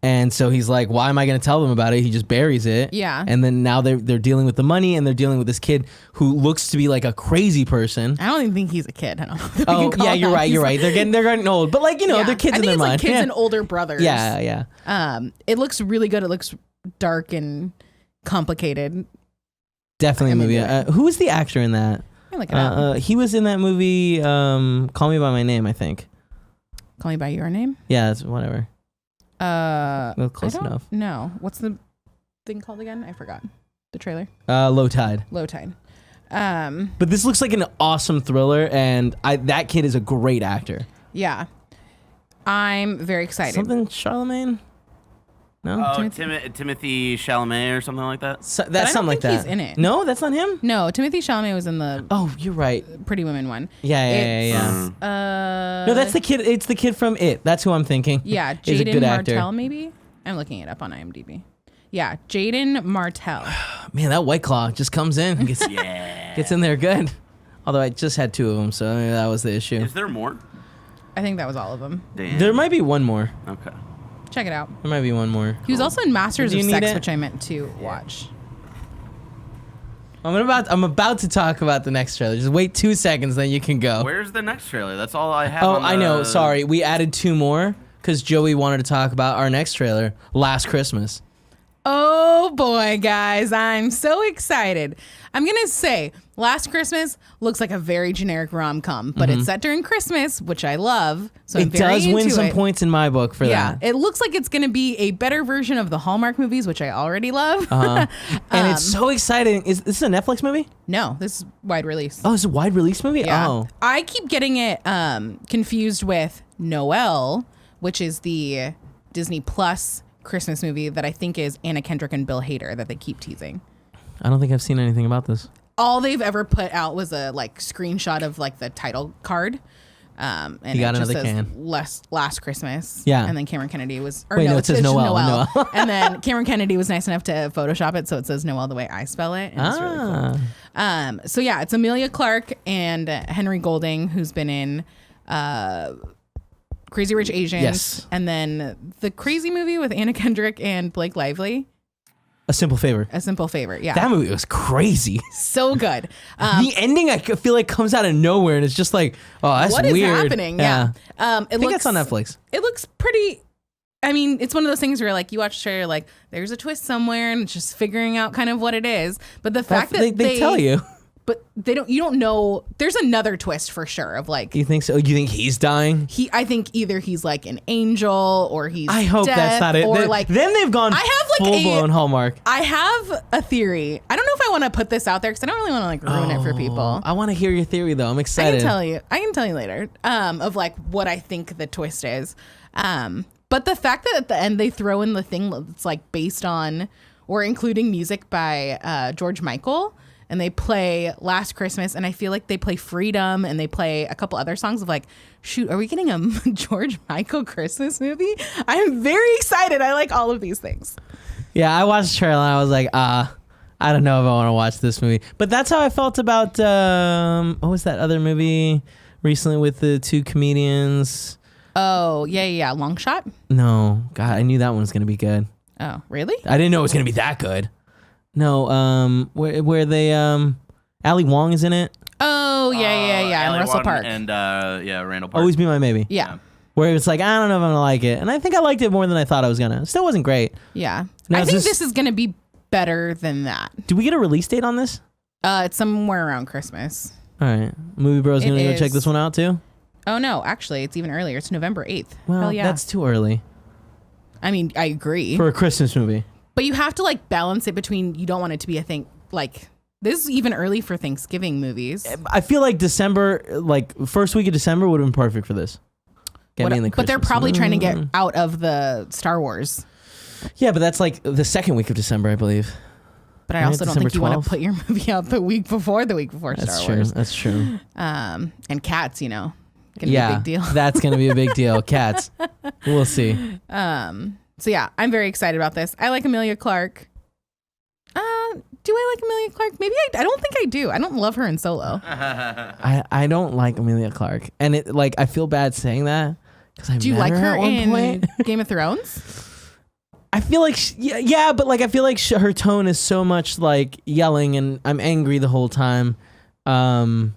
And so he's like, why am I going to tell them about it? He just buries it. Yeah. And then now they're dealing with the money, and they're dealing with this kid who looks to be like a crazy person. I don't even think he's a kid. I don't know. Oh, yeah, you're right. You're right. They're getting old, but like, they're kids in their mind. I think it's like kids and older brothers. Yeah. It looks really good. It looks dark and complicated. Definitely a movie. Who was the actor in that? Look it up. He was in that movie, Call Me By My Name, I think. Call Me By Your Name? Yeah, it's whatever. Close enough. No. What's the thing called again? I forgot. The trailer. Low Tide. Low Tide. But this looks like an awesome thriller, and that kid is a great actor. Yeah. I'm very excited. Something Charlemagne? No? Oh, Timothy Chalamet or something like that? So, that's something like that. He's in it. No, that's not him? No, Timothy Chalamet was in the Oh, you're right. Pretty Women one. Yeah. No, that's the kid. It's the kid from It. That's who I'm thinking. Yeah, He's a Jaden good actor. Martell, maybe? I'm looking it up on IMDb. Yeah, Jaden Martell. Man, that White Claw just comes in. Gets in there good. Although I just had 2 of them, so that was the issue. Is there more? I think that was all of them. Damn. There might be one more. Okay. Check it out. There might be one more. He was also in Masters Do of you need Sex, it? which I meant to watch. I'm about to talk about the next trailer. Just wait 2 seconds, then you can go. Where's the next trailer? That's all I have. Oh, on I know. the- Sorry, we added 2 more because Joey wanted to talk about our next trailer, Last Christmas. Oh boy, guys, I'm so excited. I'm going to say Last Christmas looks like a very generic rom-com, but it's set during Christmas, which I love. So I'm It very does win into some it. points in my book for Yeah, that. it looks like it's going to be a better version of the Hallmark movies, which I already love. And it's so exciting. Is this a Netflix movie? No, this is wide release. Oh, it's a wide release movie? Yeah. Oh. I keep getting it confused with Noelle, which is the Disney Plus Christmas movie that I think is Anna Kendrick and Bill Hader that they keep teasing. I don't think I've seen anything about this. All they've ever put out was a screenshot of the title card. And You got it just another says can. Last Christmas. Yeah. And then Cameron Kennedy was, or Wait, no, no, it says just Noelle. And then Cameron Kennedy was nice enough to Photoshop it so it says Noelle the way I spell it. And it's really cool. So yeah, it's Emilia Clarke and Henry Golding, who's been in Crazy Rich Asians. Yes. And then the crazy movie with Anna Kendrick and Blake Lively, A Simple Favor. A Simple Favor. Yeah. That movie was crazy. So good. The ending, I feel like, comes out of nowhere, and it's just like, oh, that's What is weird. happening? Yeah. I think it's on Netflix. It looks pretty. I mean, it's one of those things where you watch the trailer, there's a twist somewhere, and it's just figuring out kind of what it is. But the fact that they tell you. but you don't know. There's another twist for sure of You think so? You think he's dying? I think either he's an angel or he's. I hope death, that's not it. Or Then they've gone I have full blown Hallmark. I have a theory. I don't know if I want to put this out there because I don't really want to ruin it for people. I want to hear your theory though. I'm I excited. can tell you later. Of what I think the twist is. But the fact that at the end they throw in the thing that's based on or including music by George Michael, and they play Last Christmas, and I feel like they play Freedom, and they play a couple other songs of shoot, are we getting a George Michael Christmas movie? I'm very excited. I like all of these things. Yeah, I watched the trailer and I was like, I don't know if I want to watch this movie. But that's how I felt about what was that other movie recently with the 2 comedians? Oh, yeah. Long Shot? No, God, I knew that one was gonna be good. Oh, really? I didn't know it was gonna be that good. No, where they Ali Wong is in it. Oh, yeah. And Ally Russell Wong Park. and Randall Park. Always Be My Maybe. Yeah. Where it's I don't know if I'm gonna like it, and I think I liked it more than I thought I was gonna. It still wasn't great. Yeah. Now, I is think this- this is going to be better than that. Do we get a release date on this? It's somewhere around Christmas. All right, Movie Bro's gonna go check is. this one out too. Oh, no. Actually, it's even earlier. It's November 8th. Well, Hell yeah. that's too early I mean, I agree. for a Christmas movie. But you have to balance it between you don't want it to be a thing. This is even early for Thanksgiving movies. I feel like December, first week of December, would have been perfect for this. Get me in the But they're Christmas. probably trying to get out of the Star Wars. Yeah, but that's the second week of December, I believe. But I Right, also don't December think you want 12th. to put your movie out the week before That's Star true. Wars. That's true. And Cats, gonna be a big deal. That's gonna be a big deal. Cats. We'll see. So yeah, I'm very excited about this. I like Emilia Clarke. Do I like Emilia Clarke? Maybe I don't think I do. I don't love her in Solo. I don't like Emilia Clarke, and I feel bad saying that because I Do you met like her at one in point. Game of Thrones? I feel like but I feel like her tone is so much yelling, and I'm angry the whole time. And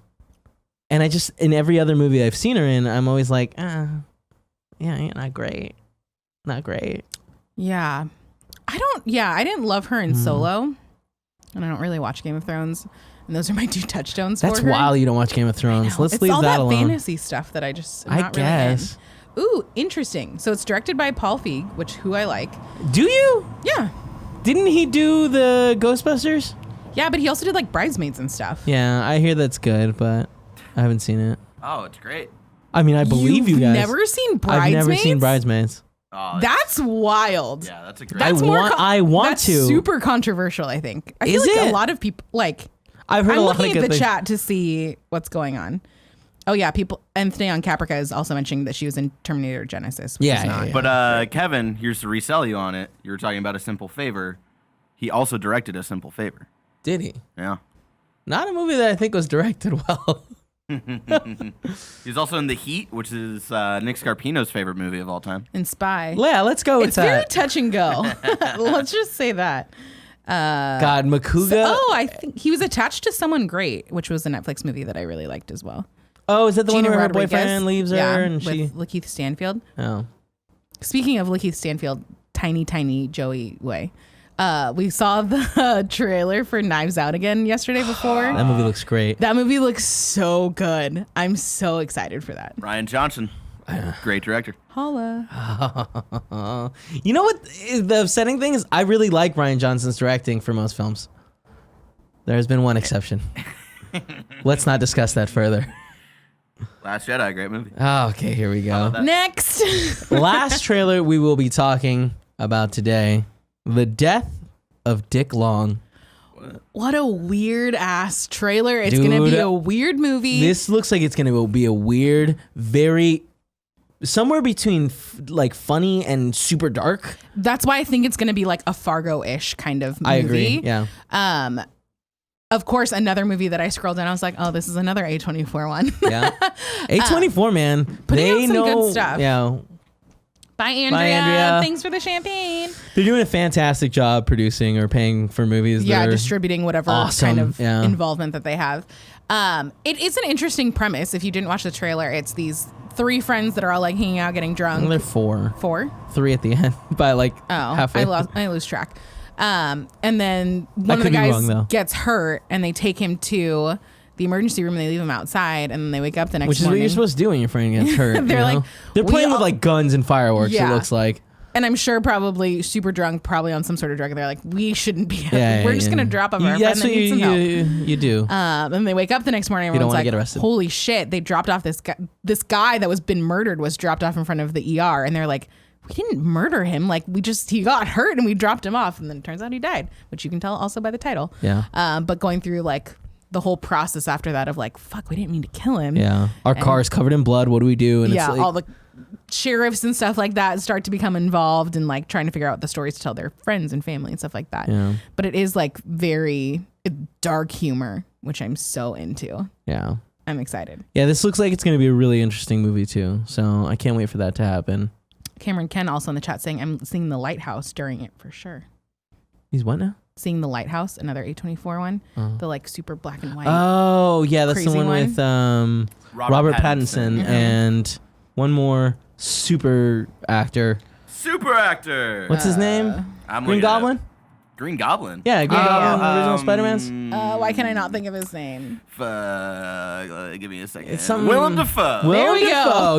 I just in every other movie I've seen her in, I'm always yeah, not great. Yeah. I didn't love her in Solo. And I don't really watch Game of Thrones. And those are my 2 touchstones That's for her. wild. You don't watch Game of Thrones. Let's it's leave all that that alone. fantasy stuff that I just am I not guess. really in. Ooh, interesting. So it's directed by Paul Feig, who I like. Do you? Yeah. Didn't he do the Ghostbusters? Yeah, but he also did like Bridesmaids and stuff. Yeah, I hear that's good, but I haven't seen it. Oh, it's great. I mean, I believe you guys. Never seen Bridesmaids? I've never seen Bridesmaids. Oh, That's wild. yeah, that's a great. That's I want that's to. super controversial, I think. I feel Is like it? a lot of people like I've heard I'm a lot of looking good at the things. chat to see what's going on. Oh yeah, Anthony on Caprica is also mentioning that she was in Terminator Genesis. Which is not. But Kevin, here's to resell you on it. You were talking about A Simple Favor. He also directed A Simple Favor. Did he? Yeah. Not a movie that I think was directed well. He's also in The Heat, which is Nick Scarpino's favorite movie of all time. And Spy. Yeah, let's go with It's very that. touch and go. Let's just say that. God, Makuga. I think he was attached to Someone Great, which was a Netflix movie that I really liked as well. Oh, is that the Gina one where her Rodriguez. boyfriend leaves her Yeah, and with she? Lakeith Stanfield. Oh, Speaking of Lakeith Stanfield, tiny Joey Way. We saw the trailer for Knives Out again yesterday before. that movie looks great. That movie looks so good. I'm so excited for that. Ryan Johnson, great director. Holla. You know what? The upsetting thing is, I really like Ryan Johnson's directing for most films. There has been one exception. Let's not discuss that further. Last Jedi, great movie. Oh, okay, here we go. Next. Last trailer we will be talking about today: the death of Dick Long. What a weird ass trailer. It's Dude, going to be a weird movie. This looks like it's going to be a weird, very somewhere between like funny and super dark. That's why I think it's going to be like a Fargo-ish kind of movie. I agree. Yeah. Of course, another movie that I scrolled down, I was like, oh, this is another A24 one. Yeah. A24, man. putting out They some know, good stuff. Yeah. Bye, Andrea. Andrea. Thanks for the champagne. They're doing a fantastic job producing or paying for movies. Yeah, that are distributing whatever awesome. kind of Yeah. involvement that they have. It is an interesting premise. If you didn't watch the trailer, it's these 3 friends that are all like hanging out, getting drunk. Well, they're 4. 4? 3 at the end by like halfway. I lose track. And then one of the could be guys wrong, though. gets hurt, and they take him to the emergency room, and they leave him outside, and then they wake up the next Which is morning. what you're supposed to do when your friend gets hurt. They're you know? like, they're we playing with all- like guns and fireworks. Yeah. It looks like. And I'm sure probably super drunk, probably on some sort of drug. And they're like, we shouldn't be. Yeah, We're just going to drop off our friend That's that what needs some help. you do. And they wake up the next morning. don't Everyone's wanna like, get arrested. holy shit. They dropped off this guy. This guy that was been murdered was dropped off in front of the ER. And they're like, we didn't murder him. Like he got hurt and we dropped him off. And then it turns out he died, which you can tell also by the title. Yeah. But going through like the whole process after that of like, fuck, we didn't mean to kill him. Yeah. Our car's covered in blood. What do we do? And Yeah. it's like, All the sheriffs and stuff like that start to become involved and like trying to figure out the stories to tell their friends and family and stuff like that. Yeah. But it is like very dark humor, which I'm so into. yeah. I'm excited. Yeah. This looks like it's going to be a really interesting movie too. So I can't wait for that to happen. Cameron Ken also in the chat saying, I'm seeing The Lighthouse during it for sure. He's what now? Seeing The Lighthouse, another A24 one. The like super black and white. Oh yeah, that's the Crazy one with Robert Pattinson Mm-hmm. and one more super actor. Super actor. What's his name? I'm Green looking it up. Goblin? Green Goblin. Yeah, Green Goblin, the original Spider-Man's. Why can I not think of his name? Give me a second. It's something- Willem Dafoe. Willem we go.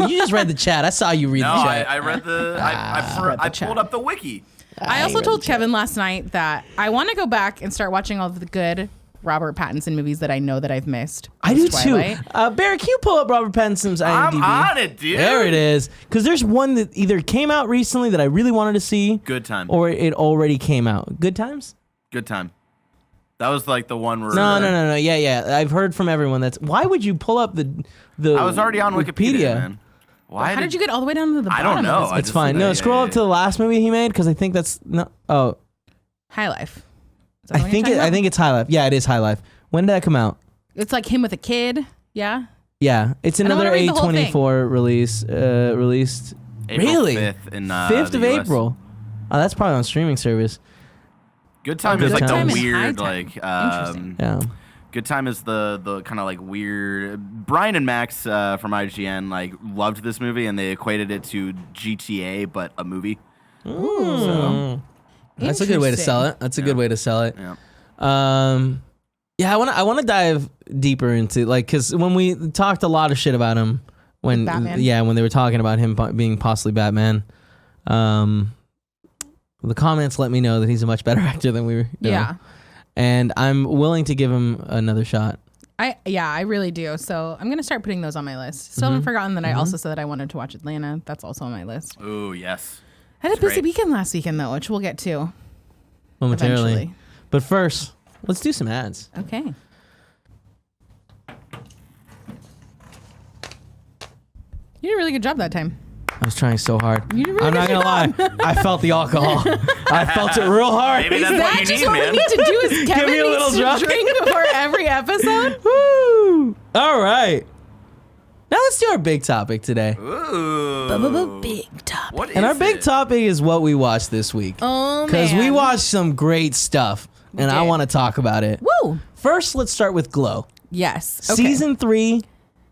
Dafoe. You just read the chat. I saw you read no, the chat. I read the. I chat. pulled up the wiki. I also told Kevin last night that I want to go back and start watching all of the good Robert Pattinson movies that I know that I've missed. I do Twilight. too. Barry, can you pull up Robert Pattinson's IMDb? I'm on it, dude. There it is. Because there's one that either came out recently that I really wanted to see, Good time. or it already came out. Good Times? Good time. That was like the one where. No. Yeah. I've heard from everyone that's. Why would you pull up the? I was already on Wikipedia, man. Why How did you get all the way down to the bottom? I don't know. Of this? It's fine. No, scroll up to the last movie he made because I think that's no. Oh, High Life. Is that the one you're I talking about? think it's High Life. Yeah, it is High Life. When did that come out? It's like him with a kid. Yeah. Yeah, it's don't another wanna read the whole A24 release. Released April really 5th in 5th the of US. April. Oh, that's probably on streaming service. Good time Good is like Time the is weird High like. Interesting. Yeah. Good time is the kind of like weird. Brian and Max from IGN like loved this movie and they equated it to GTA but a movie. That's a good way to sell it. That's a good way to sell it. Yeah. Yeah, I want to dive deeper into like because when we talked a lot of shit about him when Batman? when they were talking about him being possibly Batman, the comments let me know that he's a much better actor than we were. Yeah. and I'm willing to give him another shot. I really do. So I'm gonna start putting those on my list. Still haven't forgotten that I also said that I wanted to watch Atlanta. That's also on my list. Oh yes. I had a busy weekend last weekend though, which we'll get to Momentarily. eventually. But first, let's do some ads. Okay. You did a really good job that time. I was trying so hard. You did a really I'm not good gonna lie. I felt the alcohol. I felt it real hard. Maybe that's what you Just need, what man. we need to do is Kevin me a little needs to drunk. drink before every episode. Woo! All right. Now let's do our big topic today. Ooh. Big topic. What is And our big it? topic is what we watched this week. Oh, Because we man. watched some great stuff, and I did. want to talk about it. Woo. First, let's start with Glow. Yes. Okay. Season 3.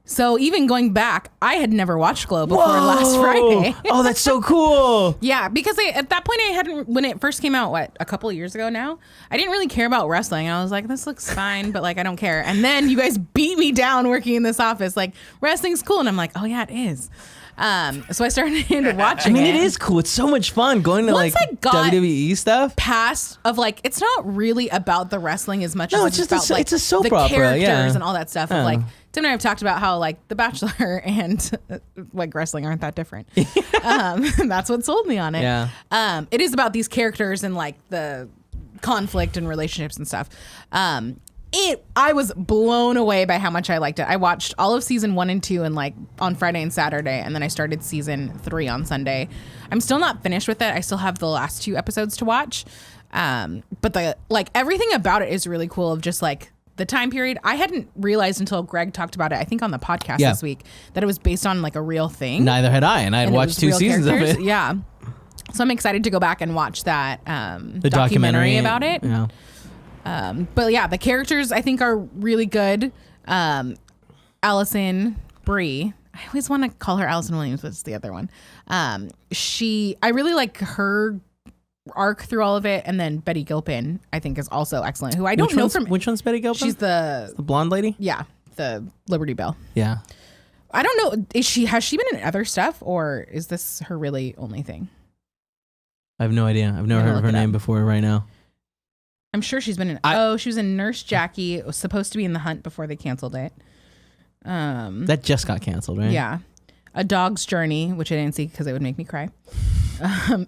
So even going back, I had never watched Glow before last Friday. Oh, that's so cool. Yeah, because at that point I hadn't, when it first came out, a couple of years ago now, I didn't really care about wrestling. I was like, this looks fine, but like I don't care. And then you guys beat me down working in this office, like wrestling's cool, and I'm like, oh yeah, it is. So I started watching. I mean, it is cool. It's so much fun going to Once like I got WWE stuff. Past of like, it's not really about the wrestling as much No, as it's just about like it's a soap the opera, characters yeah. and all that stuff. Yeah. Of like, Tim and I have talked about how like The Bachelor and like wrestling aren't that different. That's what sold me on it. Yeah. It is about these characters and like the conflict and relationships and stuff. I was blown away by how much I liked it. I watched all of season 1 and 2 and like on Friday and Saturday, and then I started season 3 on Sunday. I'm still not finished with it. I still have the last 2 episodes to watch. But the like everything about it is really cool, of just like the time period. I hadn't realized until Greg talked about it, I think on the podcast this week, that it was based on like a real thing. Neither had I, and I had And it watched was 2 real seasons characters. of it. Yeah. So I'm excited to go back and watch that The documentary about it. Yeah. But yeah, the characters I think are really good. Allison Brie. I always want to call her Allison Williams, but it's the other one. I really like her arc through all of it. And then Betty Gilpin, I think, is also excellent, who I don't know from. Which one's Betty Gilpin? She's the blonde lady? Yeah, the Liberty Bell. Yeah. I don't know. Has she been in other stuff, or is this her really only thing? I have no idea. I've never heard of her name before right now. I'm sure she's been in. She was in Nurse Jackie. It was supposed to be in The Hunt before they canceled it. That just got canceled, right? Yeah. A Dog's Journey, which I didn't see because it would make me cry.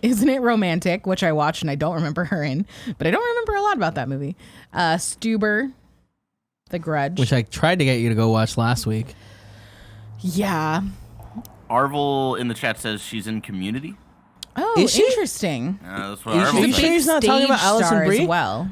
Isn't It Romantic, which I watched and I don't remember her in, but I don't remember a lot about that movie. Stuber, The Grudge. Which I tried to get you to go watch last week. Yeah. Arvel in the chat says she's in Community. Oh, Is she? interesting. That's what Is Arvel she? said. Sure he's not talking about Stage Alison star Brie? as well.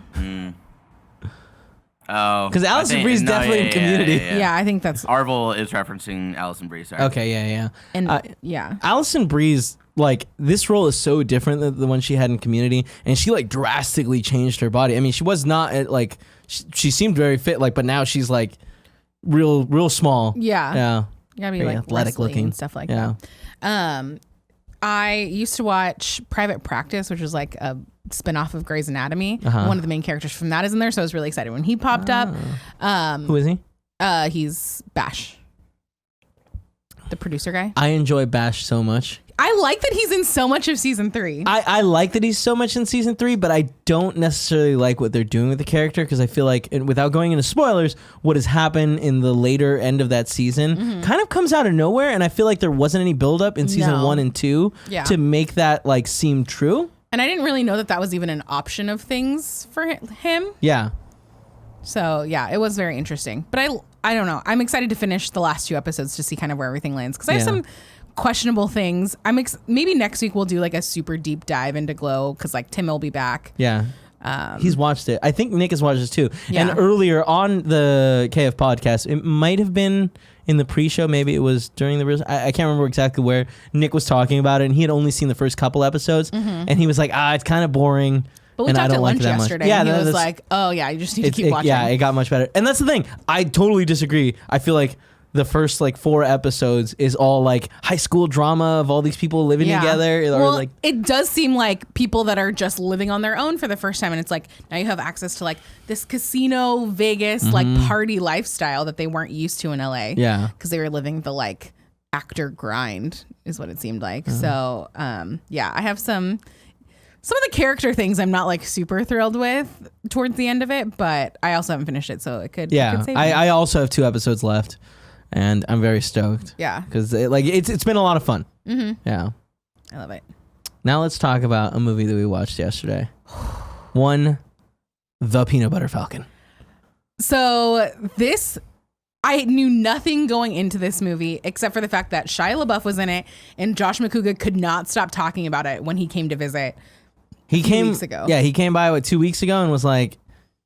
Oh, Because Alison Brie's definitely in Community. Yeah, I think that's. Arvel is referencing Alison Brie. Sorry. Okay, yeah. And yeah. Alison Brie's, like, this role is so different than the one she had in Community, and she, like, drastically changed her body. I mean, she was not, like, she seemed very fit, like, but now she's, like, real small. Yeah. Yeah. You gotta be Very like athletic wrestling looking. and stuff like Yeah. that. I used to watch Private Practice, which was like a spinoff of Grey's Anatomy. Uh-huh. One of the main characters from that is in there, so I was really excited when he popped up. Who is he? He's Bash, the producer guy. I enjoy Bash so much. I like that he's in so much of season 3. I like that he's so much in season 3, but I don't necessarily like what they're doing with the character, because I feel like, and without going into spoilers, what has happened in the later end of that season kind of comes out of nowhere, and I feel like there wasn't any buildup in season No. 1 and 2 Yeah. to make that like seem true. And I didn't really know that was even an option of things for him. Yeah. So yeah, it was very interesting. But I don't know. I'm excited to finish the last 2 episodes to see kind of where everything lands, because I have Yeah. some questionable things. Maybe next week we'll do like a super deep dive into Glow, because like Tim will be back. Yeah. He's watched it. I think Nick has watched it too. Yeah. And earlier on the KF podcast, it might have been in the pre-show, maybe it was during the I can't remember exactly where, Nick was talking about it, and he had only seen the first couple episodes, and he was like, it's kind of boring. But we and I talked don't at like lunch it that much. yesterday. Yeah, and he was that's- like, "Oh yeah, you just need to keep watching." Yeah, it got much better. And that's the thing. I totally disagree. I feel like the first like 4 episodes is all like high school drama of all these people living together. Or Well, like, it does seem like people that are just living on their own for the first time, and it's like now you have access to like this casino Vegas like party lifestyle that they weren't used to in LA. Yeah. because they were living the like actor grind, is what it seemed like. So yeah, I have some some of the character things I'm not like super thrilled with towards the end of it, but I also haven't finished it, so it could. Yeah, it could save I also have 2 episodes left, and I'm very stoked. Yeah, because it's been a lot of fun. Mm-hmm. Yeah, I love it. Now let's talk about a movie that we watched yesterday. The Peanut Butter Falcon. So I knew nothing going into this movie except for the fact that Shia LaBeouf was in it, and Josh McCouga could not stop talking about it when he came to visit. He came weeks ago. Yeah, he came by 2 weeks ago and was like,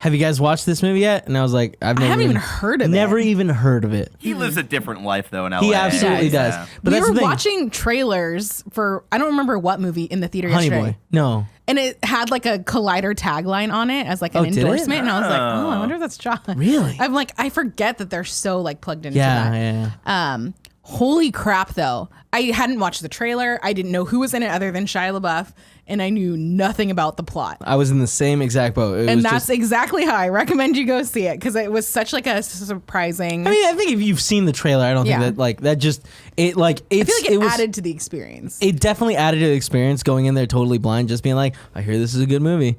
"Have you guys watched this movie yet?" And I was like, I haven't even heard of it. Never even heard of it. He lives a different life though in LA. He absolutely does. Yeah. But we that's were the thing. watching trailers for, I don't remember what movie in the theater Honey yesterday. Boy. No. And it had like a Collider tagline on it as like an did it? endorsement. And I was like, oh, I wonder if that's Josh. Really? I'm like, I forget that they're so like plugged into Yeah, that. yeah. Holy crap, though. I hadn't watched the trailer. I didn't know who was in it other than Shia LaBeouf. And I knew nothing about the plot. I was in the same exact boat. And that's exactly how I recommend you go see it, because it was such like a surprising. I mean, I think if you've seen the trailer, I don't think Yeah. that like that just it like it's, I feel like it was, added to the experience. It definitely added to the experience going in there totally blind, just being like, I hear this is a good movie,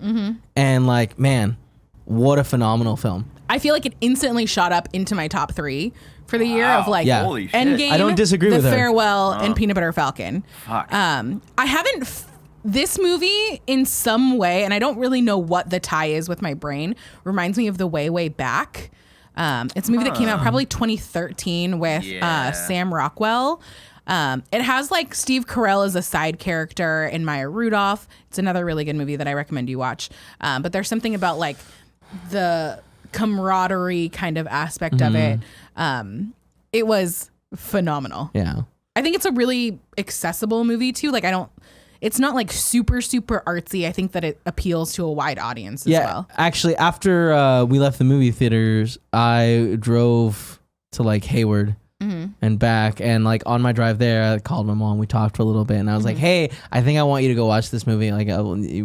and like, man, what a phenomenal film. I feel like it instantly shot up into my top 3 for the year of like Yeah. Holy shit. Endgame, I don't disagree The with her. Farewell, and Peanut Butter Falcon. Fuck. I haven't. This movie, in some way, and I don't really know what the tie is with my brain, reminds me of The Way Back. It's a movie that came out probably 2013 with Sam Rockwell. It has like Steve Carell as a side character and Maya Rudolph. It's another really good movie that I recommend you watch. But there's something about like the camaraderie kind of aspect of it. It was phenomenal. Yeah. I think it's a really accessible movie too. Like it's not like super, super artsy. I think that it appeals to a wide audience as well. Actually, after we left the movie theaters, I drove to like Hayward and back, and like on my drive there, I called my mom. We talked for a little bit, and I was like, "Hey, I think I want you to go watch this movie. Like,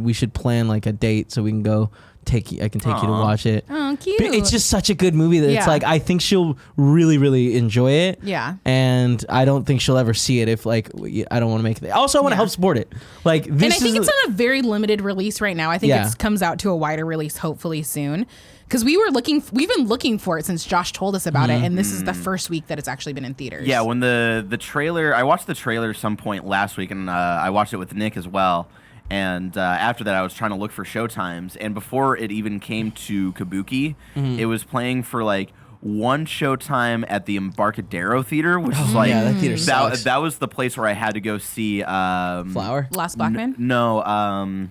we should plan like a date so we can go." I can take you to watch it. Oh, cute. But it's just such a good movie that it's Yeah. like I think she'll really, really enjoy it. Yeah. And I don't think she'll ever see it if like I don't want to make it. Also, I want to help support it. Like this And I think is it's on a very limited release right now. I think Yeah. it comes out to a wider release hopefully soon. Because we've been looking for it since Josh told us about it, and this is the first week that it's actually been in theaters. Yeah, when the trailer, I watched the trailer some point last week, and I watched it with Nick as well. And after that, I was trying to look for showtimes. And before it even came to Kabuki, it was playing for like one showtime at the Embarcadero Theater, which is like yeah, that theater sucks. that was the place where I had to go see Flower. Last Blackman? No,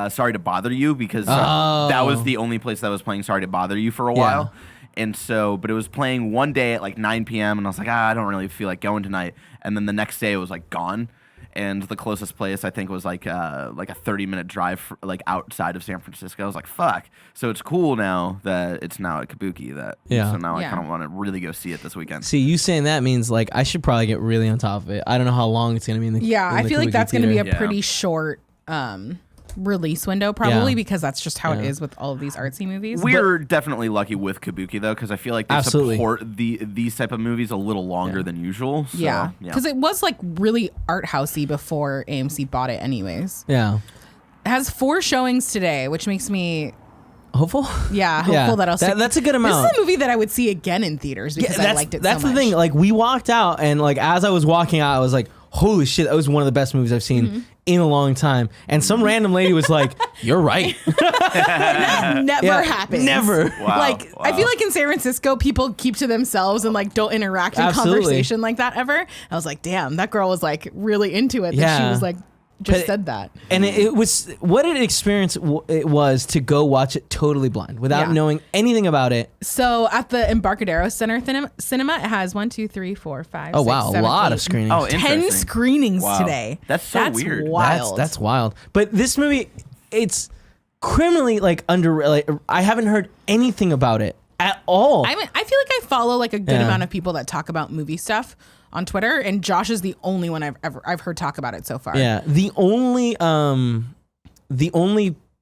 Sorry to Bother You, because that was the only place that was playing Sorry to Bother You for a while. And so, but it was playing one day at like 9 p.m. and I was like, I don't really feel like going tonight. And then the next day it was like gone. And the closest place I think was like a 30-minute drive like outside of San Francisco. I was like, fuck. So it's cool now that it's now at Kabuki. So now I kind of want to really go see it this weekend. See, you saying that means like I should probably get really on top of it. I don't know how long it's gonna be in the Yeah, in I the feel like Kabuki that's going to be theater. a pretty short release window probably, Yeah. because that's just how it is with all of these artsy movies. We're definitely lucky with Kabuki though, because I feel like they Absolutely. support these type of movies a little longer than usual. So, Yeah, because it was like really art housey before AMC bought it anyways. Yeah. It has 4 showings today, which makes me Hopeful. hopeful Yeah, that I'll stick. that's a good amount. This is a movie that I would see again in theaters because I liked it That's so the much. thing. Like we walked out, and like as I was walking out, I was like, "Holy shit, that was one of the best movies I've seen in a long time." And some random lady was like, "You're right." That never Yeah, happens. never. Wow, Like I wow. feel like in San Francisco, people keep to themselves and like don't interact in Absolutely. conversation like that ever. I was like, damn, that girl was like really into it. That Yeah. she was like just But- said that. And it was what an experience it was to go watch it totally blind without Yeah. knowing anything about it. So at the Embarcadero Center Cinema, it has 1, 2, 3, 4, 5. Oh 6, wow, 7, a lot 8, of screenings. Oh, 10 interesting. screenings Wow. today. That's so weird. Wild. That's wild. But this movie, it's criminally like under. Like, I haven't heard anything about it at all. I feel like I follow like a good Yeah. amount of people that talk about movie stuff on Twitter, and Josh is the only one I've heard talk about it so far. Yeah, the only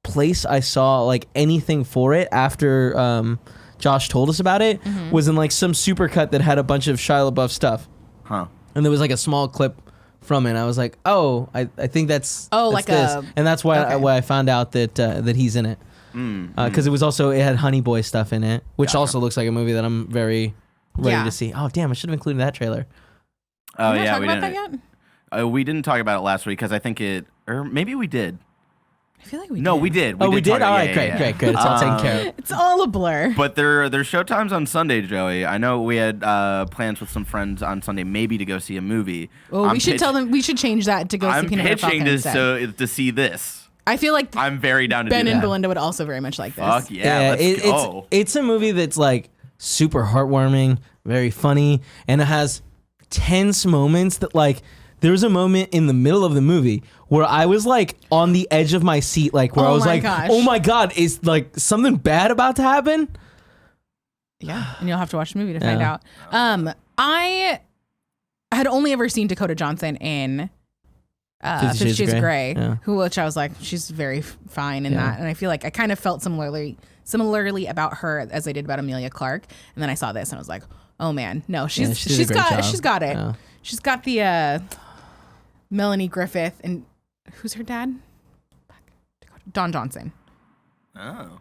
place I saw like anything for it after Josh told us about it was in like some supercut that had a bunch of Shia LaBeouf stuff, Huh. and there was like a small clip from it. I was like, oh, I think that's like this. a- And that's why okay. I found out that he's in it. Because it had Honey Boy stuff in it, which also looks like a movie that I'm very ready to see. Oh, damn, I should have included that trailer. Oh, Did we yeah, talk we about didn't. that yet? We didn't talk about it last week because I think or maybe we did. I feel like we No, did. we did. We did? talk- All yeah, right, yeah, great. yeah. It's all taken care of. It's all a blur. But their showtime's on Sunday, Joey. I know we had plans with some friends on Sunday, maybe to go see a movie. Well, we should tell them. We should change that to go see I'm Peanut Butter Falcon pitching instead. to see this. I feel like I'm very down to Ben do and that. Belinda would also very much like this. Fuck yeah, let's go. It's a movie that's like super heartwarming, very funny, and it has tense moments that like there was a moment in the middle of the movie where I was like on the edge of my seat, like where I was like, gosh. oh my God, is like something bad about to happen? Yeah, and you'll have to watch the movie to find Yeah. out. I had only ever seen Dakota Johnson in 50 Shades of Grey, Yeah. which I was like, she's very fine in that, and I feel like I kind of felt similarly about her as I did about Emilia Clarke, and then I saw this and I was like, oh man, no, she did a she's great got job. it. Yeah. She's got the Melanie Griffith and who's her dad? Don Johnson. Oh.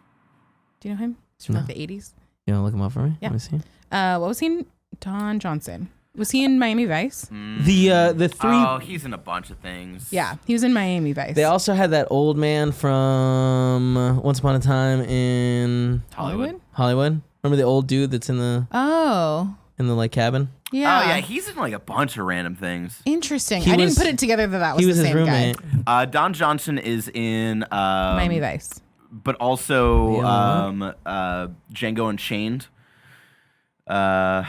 Do you know him? He's from like the 80s. You want to look him up for me? Yeah. Let me see. What was he in? Don Johnson. Was he in Miami Vice? The three. Oh, he's in a bunch of things. Yeah, he was in Miami Vice. They also had that old man from Once Upon a Time in Hollywood. Remember the old dude that's in the Oh, like cabin? yeah. Oh yeah, he's in like a bunch of random things. Interesting. He I didn't was- put it together that was He was the his same roommate. guy. Don Johnson is in Miami Vice. but also Yeah. Django Unchained.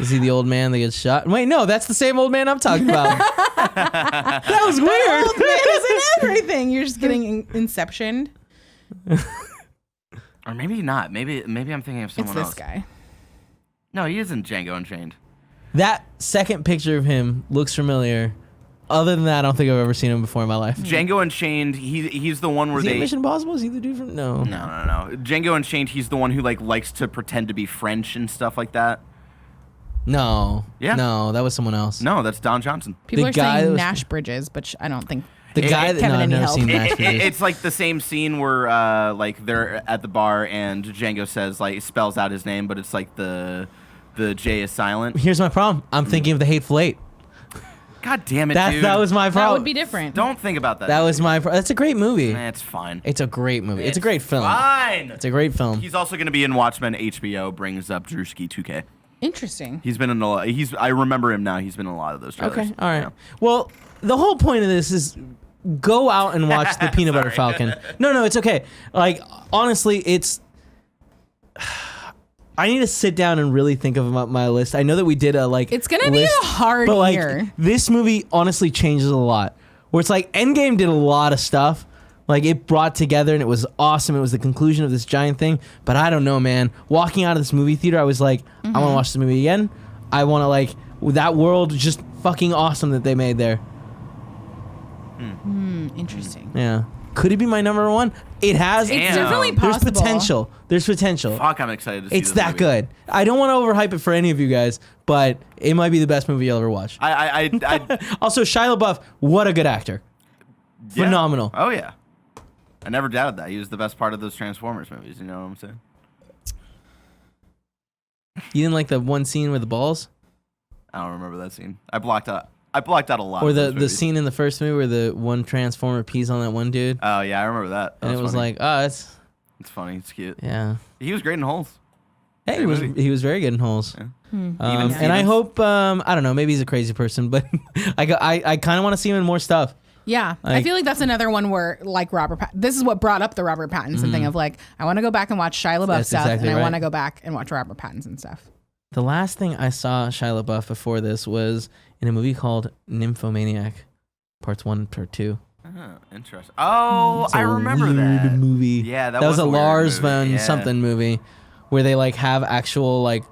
Is he the old man that gets shot? Wait, no, that's the same old man I'm talking about. That was weird. Old man is in everything. You're just getting inceptioned. Or maybe not. Maybe I'm thinking of It's someone this else. guy. No, he isn't Django Unchained. That second picture of him looks familiar. Other than that, I don't think I've ever seen him before in my life. Django Unchained, he's the one where Is he they in Mission Impossible? Is he the dude from? No. No. Django Unchained, he's the one who like likes to pretend to be French and stuff like that. No. Yeah. No, that was someone else. No, that's Don Johnson. People The are guy that saying was- Nash Bridges, but I don't think. The guy that Kevin, no, I've any never help? seen Nash Bridges. It's like the same scene where like they're at the bar and Django says like spells out his name, but it's like the J is silent. Here's my problem. I'm thinking of the Hateful Eight. God damn it, dude. That was my That problem. would be different. Don't think about that. That was my. That's a great movie. It's fine. It's a great movie. It's a great film. Fine. It's a great film. He's also going to be in Watchmen. HBO brings up Drewski 2K. Interesting. He's been in a lot. I remember him now. He's been in a lot of those trailers. Okay, all right. Yeah. Well, the whole point of this is go out and watch the Peanut Butter Falcon. No, it's okay. Like, honestly, it's... I need to sit down and really think of my list. I know that we did a, like, It's gonna be list, a hard but, like, year. this movie honestly changes a lot. Where it's like, Endgame did a lot of stuff. Like, it brought together and it was awesome. It was the conclusion of this giant thing. But I don't know, man. Walking out of this movie theater, I was like, I want to watch this movie again. I want to, like, that world just fucking awesome that they made there. Interesting. Yeah. Could it be my number one? It has. It's Damn. definitely There's possible. potential. There's potential. Fuck, I'm excited to see It's this that movie. good. I don't want to overhype it for any of you guys, but it might be the best movie you'll ever watch. I Also, Shia LaBeouf, what a good actor. yeah. Phenomenal. Oh, yeah. I never doubted that. He was the best part of those Transformers movies. You know what I'm saying? You didn't like the one scene with the balls? I don't remember that scene. I blocked out a lot. Or of those the movies. scene in the first movie where the one Transformer pees on that one dude? Oh, yeah, I remember that. And it was funny. like, oh, it's... It's funny. It's cute. Yeah. He was great in Holes. Hey, Great movie. he was very good in Holes. Yeah. Hmm. Even And I Stevens. hope, I don't know, maybe he's a crazy person, but I kind of want to see him in more stuff. Yeah, I Like- feel like that's another one where, like, this is what brought up the Robert Pattinson thing of, like, I want to go back and watch Shia LaBeouf That's stuff, exactly and I right. want to go back and watch Robert Pattinson stuff. The last thing I saw Shia LaBeouf before this was in a movie called Nymphomaniac, Parts 1 and Part 2. Oh, interesting. Oh, It's a I remember weird that movie. Yeah, that was a a weird Lars movie. von Yeah. something movie where they like have actual like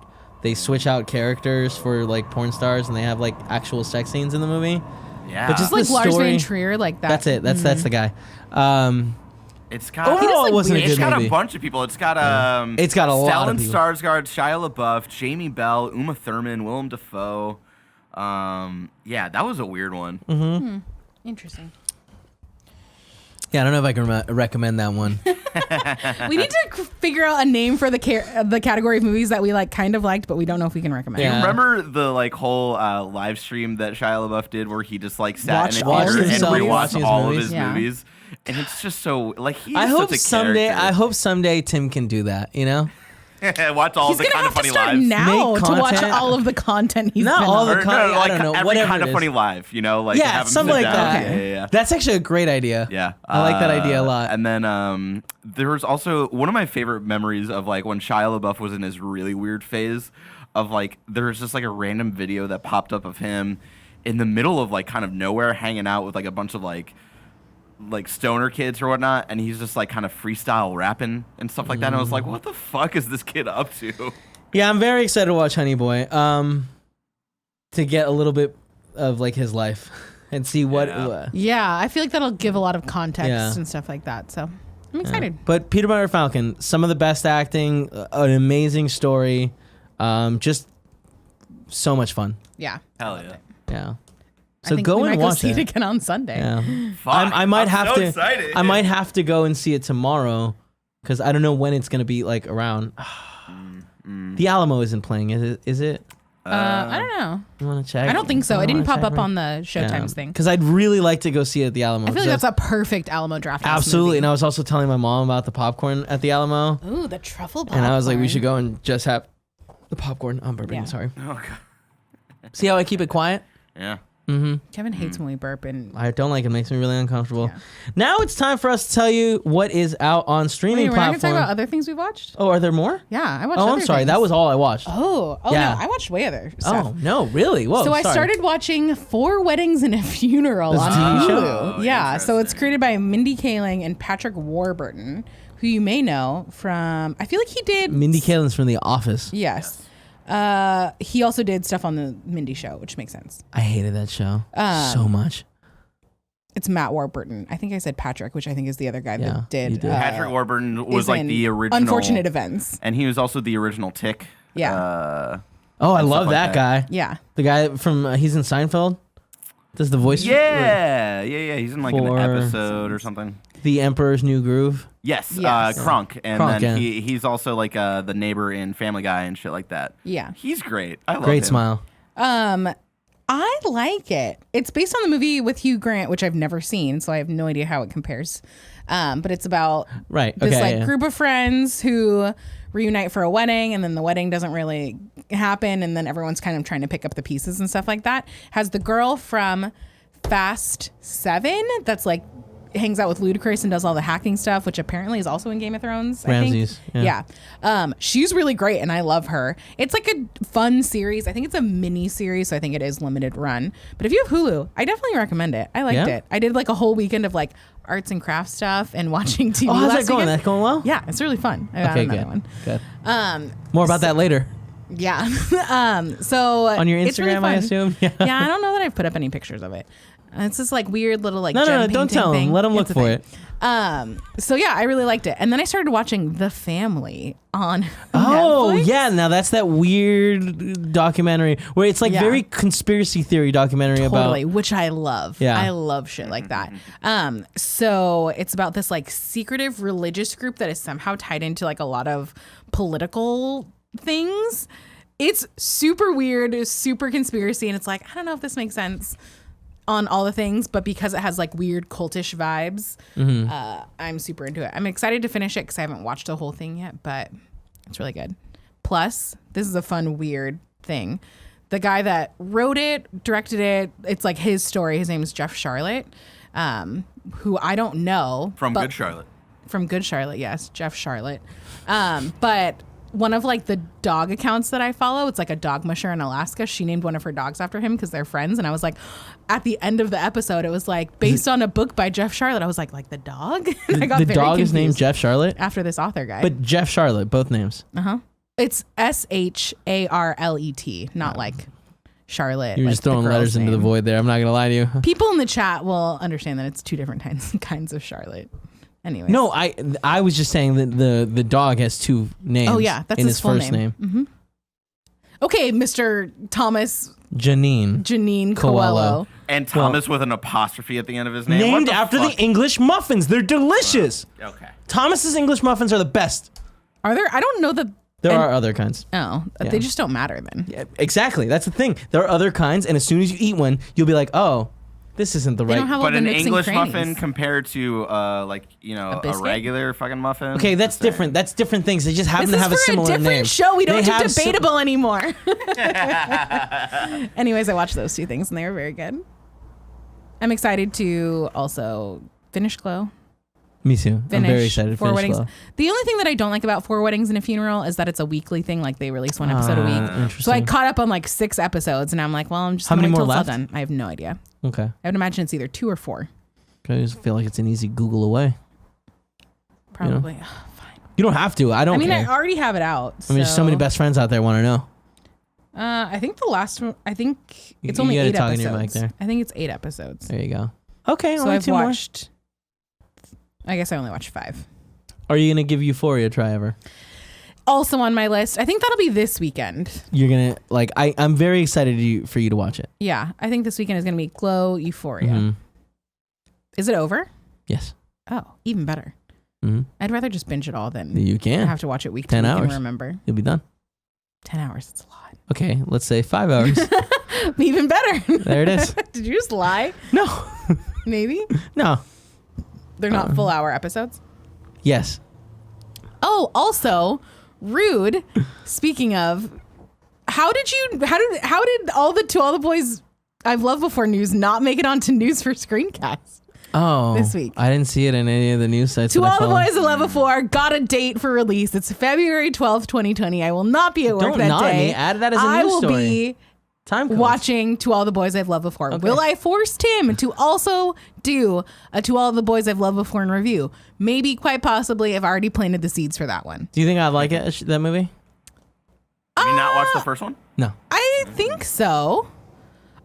they switch out characters for like porn stars and they have like actual sex scenes in the movie. Yeah, But just Like the Lars story- Van Trier, like that. That's it. That's the guy. it's got. Overall, like, it wasn't a It's good got movie. a bunch of people. It's got It's got a lot of Stellan people. Skarsgård, Shia LaBeouf, Jamie Bell, Uma Thurman, Willem Dafoe. Yeah, that was a weird one. Interesting. Yeah, I don't know if I can recommend that one. We need to figure out a name for the category of movies that we like kind of liked, but we don't know if we can recommend. Yeah. Remember the like whole live stream that Shia LaBeouf did where he just like sat in a Watched theater and himself rewatched watching his all movies? of his Yeah. movies? And it's just so like he's I hope such a someday. character. I hope someday Tim can do that. You know, Watch all He's the gonna kind have of funny to start lives. now Make to watch content. all of the content he's Not been all on. the Or, con- I like don't know, every whatever kind it of is. funny live, you know, like Yeah, have him something sit like down. that. Yeah. That's actually a great idea. Yeah. I like that idea a lot. And then there was also one of my favorite memories of like when Shia LaBeouf was in his really weird phase of like there was just like a random video that popped up of him in the middle of like kind of nowhere hanging out with like a bunch of like stoner kids or whatnot, and he's just like kind of freestyle rapping and stuff like that. And I was like, what the fuck is this kid up to? Yeah, I'm very excited to watch Honey Boy. To get a little bit of like his life and see what. Yeah. Yeah, I feel like that'll give a lot of context Yeah. and stuff like that. So I'm excited. But Peanut Butter Falcon, some of the best acting, an amazing story, just so much fun. Yeah. Hell yeah. Yeah. I So think go we and might watch go see it. it again on Sunday. Yeah. Fuck, I might I'm have so to. excited. I might have to go and see it tomorrow because I don't know when it's gonna be like around. The Alamo isn't playing, is it? I don't know. You want to check? I don't think so. It didn't pop up on the Showtimes thing. Because I'd really like to go see it at the Alamo. I feel like that's a perfect Alamo Draft House absolutely. movie. And I was also telling my mom about the popcorn at the Alamo, Ooh, the truffle popcorn. and I was like, we should go and just have the popcorn. I'm burping. Yeah. Sorry. Oh god. See how I keep it quiet? Yeah. Kevin hates when we burp, and I don't like it. It makes me really uncomfortable. Yeah. Now it's time for us to tell you what is out on streaming wait, we're not gonna platforms. talk about other things we watched. Oh, are there more? Yeah, I watched. Oh, I'm other sorry. things. That was all I watched. Oh Yeah. no, I watched way other stuff. Oh, no, really? Whoa, So I sorry. started watching 4 Weddings and a Funeral That's on a TV show? Hulu. Oh, Yeah, so it's interesting. created by Mindy Kaling and Patrick Warburton, who you may know from. I feel like he did. Mindy Kaling's from The Office. Yes. He also did stuff on the Mindy Show, which makes sense. I hated that show so much. It's Matt Warburton. I think I said Patrick, which I think is the other guy Yeah, that did. you did. Patrick Warburton was is like in the original Unfortunate Events. and he was also the original Tick. Yeah. Oh, I and love stuff that like guy. Yeah. The guy from he's in Seinfeld. Does the voice? Yeah. He's in like an For- episode or something. The Emperor's New Groove. Yes, Yes. Kronk, and Kronk, then yeah. he's also like the neighbor in Family Guy and shit like that. Yeah. He's great. I love Great him. smile. I like it. It's based on the movie with Hugh Grant, which I've never seen, so I have no idea how it compares. But it's about Right. this Okay. like yeah. group of friends who reunite for a wedding, and then the wedding doesn't really happen, and then everyone's kind of trying to pick up the pieces and stuff like that. Has the girl from Fast 7 that's like hangs out with Ludacris and does all the hacking stuff, which apparently is also in Game of Thrones. Ramses, I think. yeah. Yeah. She's really great and I love her. It's like a fun series. I think it's a mini series, so I think it is limited run. But if you have Hulu, I definitely recommend it. I liked Yeah? it. I did like a whole weekend of like arts and crafts stuff and watching TV. Oh, how's last that going? weekend. That's going well? Yeah, it's really fun. I got Okay, another good. one. Good. More about that later. Yeah. So On your it's really Instagram, I fun. assume? Yeah, I don't know that I've put up any pictures of it. It's this like weird little like No, gem don't painting tell thing. them. Let them look It's a for thing. it. So yeah, I really liked it. And then I started watching The Family on Oh, Netflix. yeah. Now that's that weird documentary where it's like Yeah. very conspiracy theory documentary Totally, about. which I love. Yeah. I love shit like that. So it's about this like secretive religious group that is somehow tied into like a lot of political things. It's super weird, it's super conspiracy, and it's like, I don't know if this makes sense on all the things, but because it has like weird cultish vibes, I'm super into it. I'm excited to finish it because I haven't watched the whole thing yet, but it's really good. Plus, this is a fun, weird thing. The guy that wrote it, directed it, it's like his story. His name is Jeff Charlotte, who I don't know. From but- Good Charlotte. From Good Charlotte, yes, Jeff Charlotte. But one of like the dog accounts that I follow, it's like a dog musher in Alaska. She named one of her dogs after him because they're friends. And I was like, at the end of the episode, it was like based on a book by Jeff Charlotte. I was like the dog? And I got The very dog is named confused Jeff Charlotte, after this author guy. but Jeff Charlotte, both names. It's SHARLET, not like Charlotte. You're like just throwing the letters girl's into the name. void there. I'm not going to lie to you. People in the chat will understand that it's two different kinds of Charlotte. Anyways. No, I was just saying that the dog has two names. Oh, yeah, that's in his his full first name. name. Okay, Mr. Thomas Janine Coelho. And Thomas with an apostrophe at the end of his name. Named after the English muffins. They're delicious. Okay. Thomas's English muffins are the best. Are there? I don't know the. There are other kinds. Oh, Yeah. they just don't matter then. Yeah, exactly. That's the thing. There are other kinds, and as soon as you eat one, you'll be like, oh, this isn't the They right. don't have all But the an nooks and English crannies. muffin compared to a biscuit? regular fucking muffin. Okay, that's the same. different. That's different things. They just happen This to is have a for a similar different name. show. We don't They do have debatable anymore. Anyways, I watched those two things and they were very good. I'm excited to also finish Glow. Me too. I'm very excited to Four finish Weddings. Glow. The only thing that I don't like about Four Weddings and a Funeral is that it's a weekly thing. Like they release one episode a week. So I Interesting. caught up on like 6 episodes and I'm like, well, I'm just How gonna many wait more till it's all left? done. I have no idea. Okay. I would imagine it's either 2 or 4. I just feel like it's an easy Google away. Probably. You don't have to. I don't I mean, care. I already have it out. I mean, there's so many best friends out there want to know. I think the last one. I think it's You only gotta 8 talk in episodes. your mic there. I think it's 8 episodes. There you go. Okay, So only I've 2 more. watched. I guess I only watched 5. Are you gonna give Euphoria a try ever? Also on my list. I think that'll be this weekend. You're gonna like. I'm very excited for you to watch it. Yeah, I think this weekend is gonna be Glow Euphoria. Mhm. Is it over? Yes. Oh, even better. hmm I'd rather just binge it all than You can. have to watch it week to 10 week hours. and remember. You'll be done. 10 hours. It's a lot. Okay, let's say 5 hours. Even better. There it is. Did you just lie? No. Maybe No. they're not full hour episodes. Yes. Oh, also, rude. Speaking of, how did all the boys I've loved before news not make it onto news for Screencast? Oh. This week. I didn't see it in any of the news sites. To that I all the follow. boys I love before got a date for release. It's February 12th, 2020. I will not be at work Don't that nod day. me. Add that as a I news will story. be Time codes. watching To All the Boys I've Loved Before. Okay. Will I force Tim to also do a To All the Boys I've Loved Before in review? Maybe, quite possibly. I've already planted the seeds for that one. Do you think I'd like it? That movie? Have you not watched the first one? No. I think so.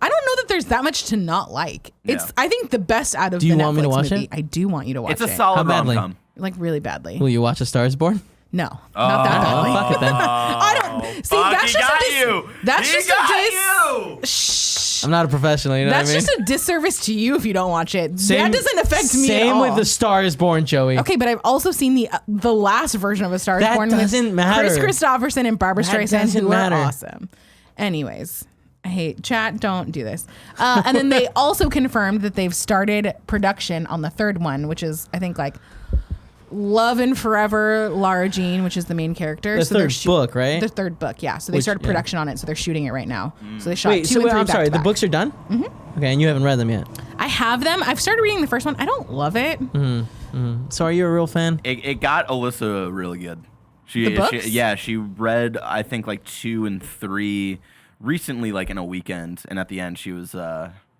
I don't know that there's that much to not like. It's Yeah. I think the best out of Do you the want me to Netflix watch movie. it? I do want you to watch It's it. a solid How badly? rom-com. Like really badly. Will you watch A Star Is Born? No, not that badly. Oh, fuck it then. I don't see. Fuck, That's he just got a you. That's He just got a you. Shh. I'm not a professional. You know That's what I mean? just a disservice to you if you don't watch it. That doesn't affect me at Same all. with The Star Is Born, Joey. Okay, but I've also seen the last version of A Star Is That Born with doesn't matter. Chris Christopherson and Barbara That Streisand, doesn't who matter. are awesome. Anyways, I hate chat. Don't do this. And then they also confirmed that they've started production on the third one, which is I think like Love and Forever Lara Jean, which is the main character. The they're third book, right? The third book, yeah. So they Which- started yeah. production on it, so they're shooting it right now. So they shot Wait, 2 so and 3 I'm sorry. The back-to-back. books are done? Mm-hmm. Okay, and you haven't read them yet. I have them. I've started reading the first one. I don't love it. So are you a real fan? It got Alyssa really good. The books? She read I think like 2 and 3 recently, like in a weekend, and at the end she was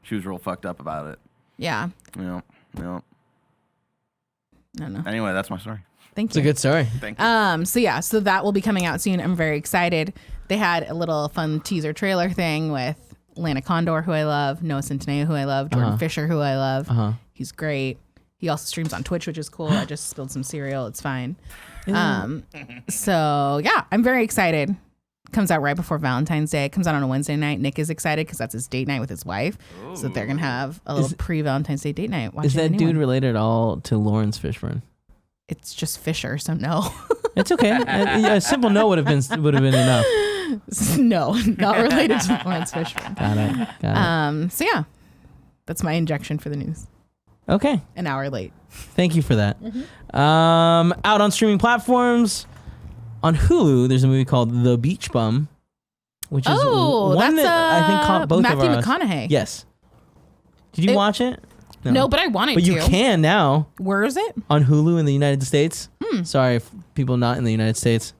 real fucked up about it. Yeah. Yeah. I don't know. Anyway, that's my story. Thank It's you. a good story. Thank you. So yeah, so that will be coming out soon. I'm very excited. They had a little fun teaser trailer thing with Lana Condor, who I love, Noah Centineo, who I love, Jordan Fisher, who I love. He's great. He also streams on Twitch, which is cool. I just spilled some cereal. It's fine. So yeah, I'm very excited. Comes out right before Valentine's Day. It comes out on a Wednesday night. Nick is excited because that's his date night with his wife. So they're gonna have a little pre-Valentine's Day date night. Is watching the that new dude one. related at all to Lawrence Fishburne? It's just Fisher, so no. It's okay. A simple no would have been enough. No, not related to Lawrence Fishburne. Got it. So yeah, that's my injection for the news. Okay. An hour late. Thank you for that. Out on streaming platforms. On Hulu, there's a movie called The Beach Bum, which is one that's that I think caught both Matthew of us. McConaughey. Yes. Did you watch it? No, but I wanted But to. you can now Where is it? on Hulu in the United States. Sorry, people not in the United States.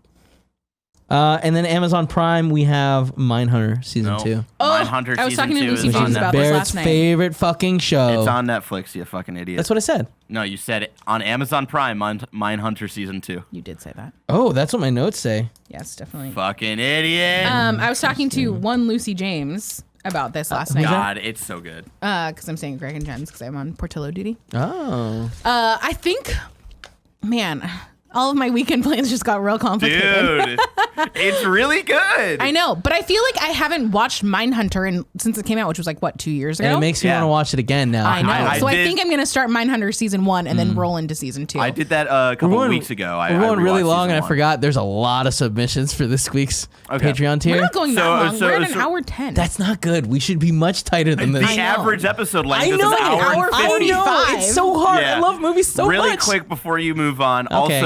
And then Amazon Prime, we have Mindhunter season 2. Mindhunter I was season talking to 2 Lucy is James on about Netflix. this Barrett's last night. favorite fucking show. It's on Netflix, you fucking idiot. That's what I said. No, you said it on Amazon Prime. Mindhunter season 2. You did say that. Oh, that's what my notes say. Yes, definitely. Fucking idiot. I was talking to one Lucy James about this last night. God, it's so good. Because I'm saying Greg and Jen's because I'm on Portillo duty. Oh. I think, man, all of my weekend plans just got real complicated. Dude. It's really good. I know, but I feel like I haven't watched Mindhunter since it came out, which was like, what, 2 years ago? And it makes me want to watch it again now. I know. I did- think I'm going to start Mindhunter season 1 and then roll into season 2. I did that a couple of weeks ago. We're going really rewatched long, and I season 1. forgot there's a lot of submissions for this week's Patreon tier. We're not going that long. We're at an hour 10. That's not good. We should be much tighter than this. The average episode length I is know, an hour and 50. I know. It's so hard. Yeah. I love movies so really much. quick before you move on. Okay,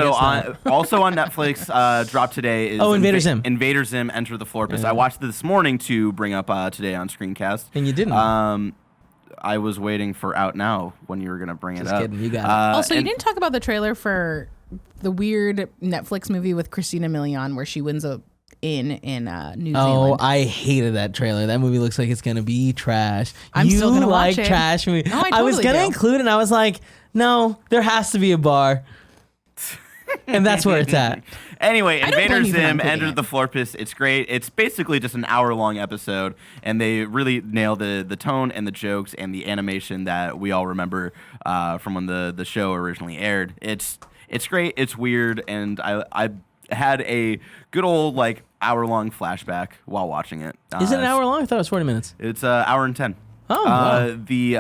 Also on Netflix, dropped today is Invader Zim. Invader Zim: Enter the Florpus. I watched it this morning to bring up today on Screencast. And you didn't. I was waiting for Out Now when you were gonna bring it up. Kidding, you got it. Also, you didn't talk about the trailer for the weird Netflix movie with Christina Milian where she wins a in New Zealand. Oh, I hated that trailer. That movie looks like it's gonna be trash. I'm still gonna like watch it. Trash movie. No, I was totally gonna do. include it, and I was like, no, there has to be a bar, and that's where it's at. Anyway, don't Invader blame you for not Zim: including Enter it. the Florpus. It's great. It's basically just an hour-long episode, and they really nail the tone and the jokes and the animation that we all remember from when the show originally aired. It's great. It's weird, and I had a good old like hour-long flashback while watching it. Is it an hour long? I thought it was 40 minutes. It's an hour and 10. Oh, wow. The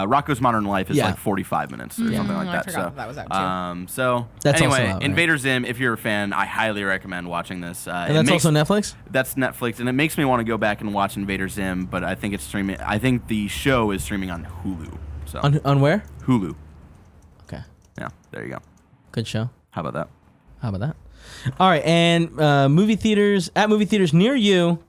Rocco's Modern Life is like 45 minutes or something like I that. forgot So that was out too. So That's also anyway, out, right? Invader Zim. If you're a fan, I highly recommend watching this. And that's also Netflix? That's Netflix, and it makes me want to go back and watch Invader Zim. But I think it's streaming. I think the show is streaming on Hulu. So On where? Hulu. Okay. Yeah, there you go. Good show. How about that? How about that? All right, and movie theaters near you.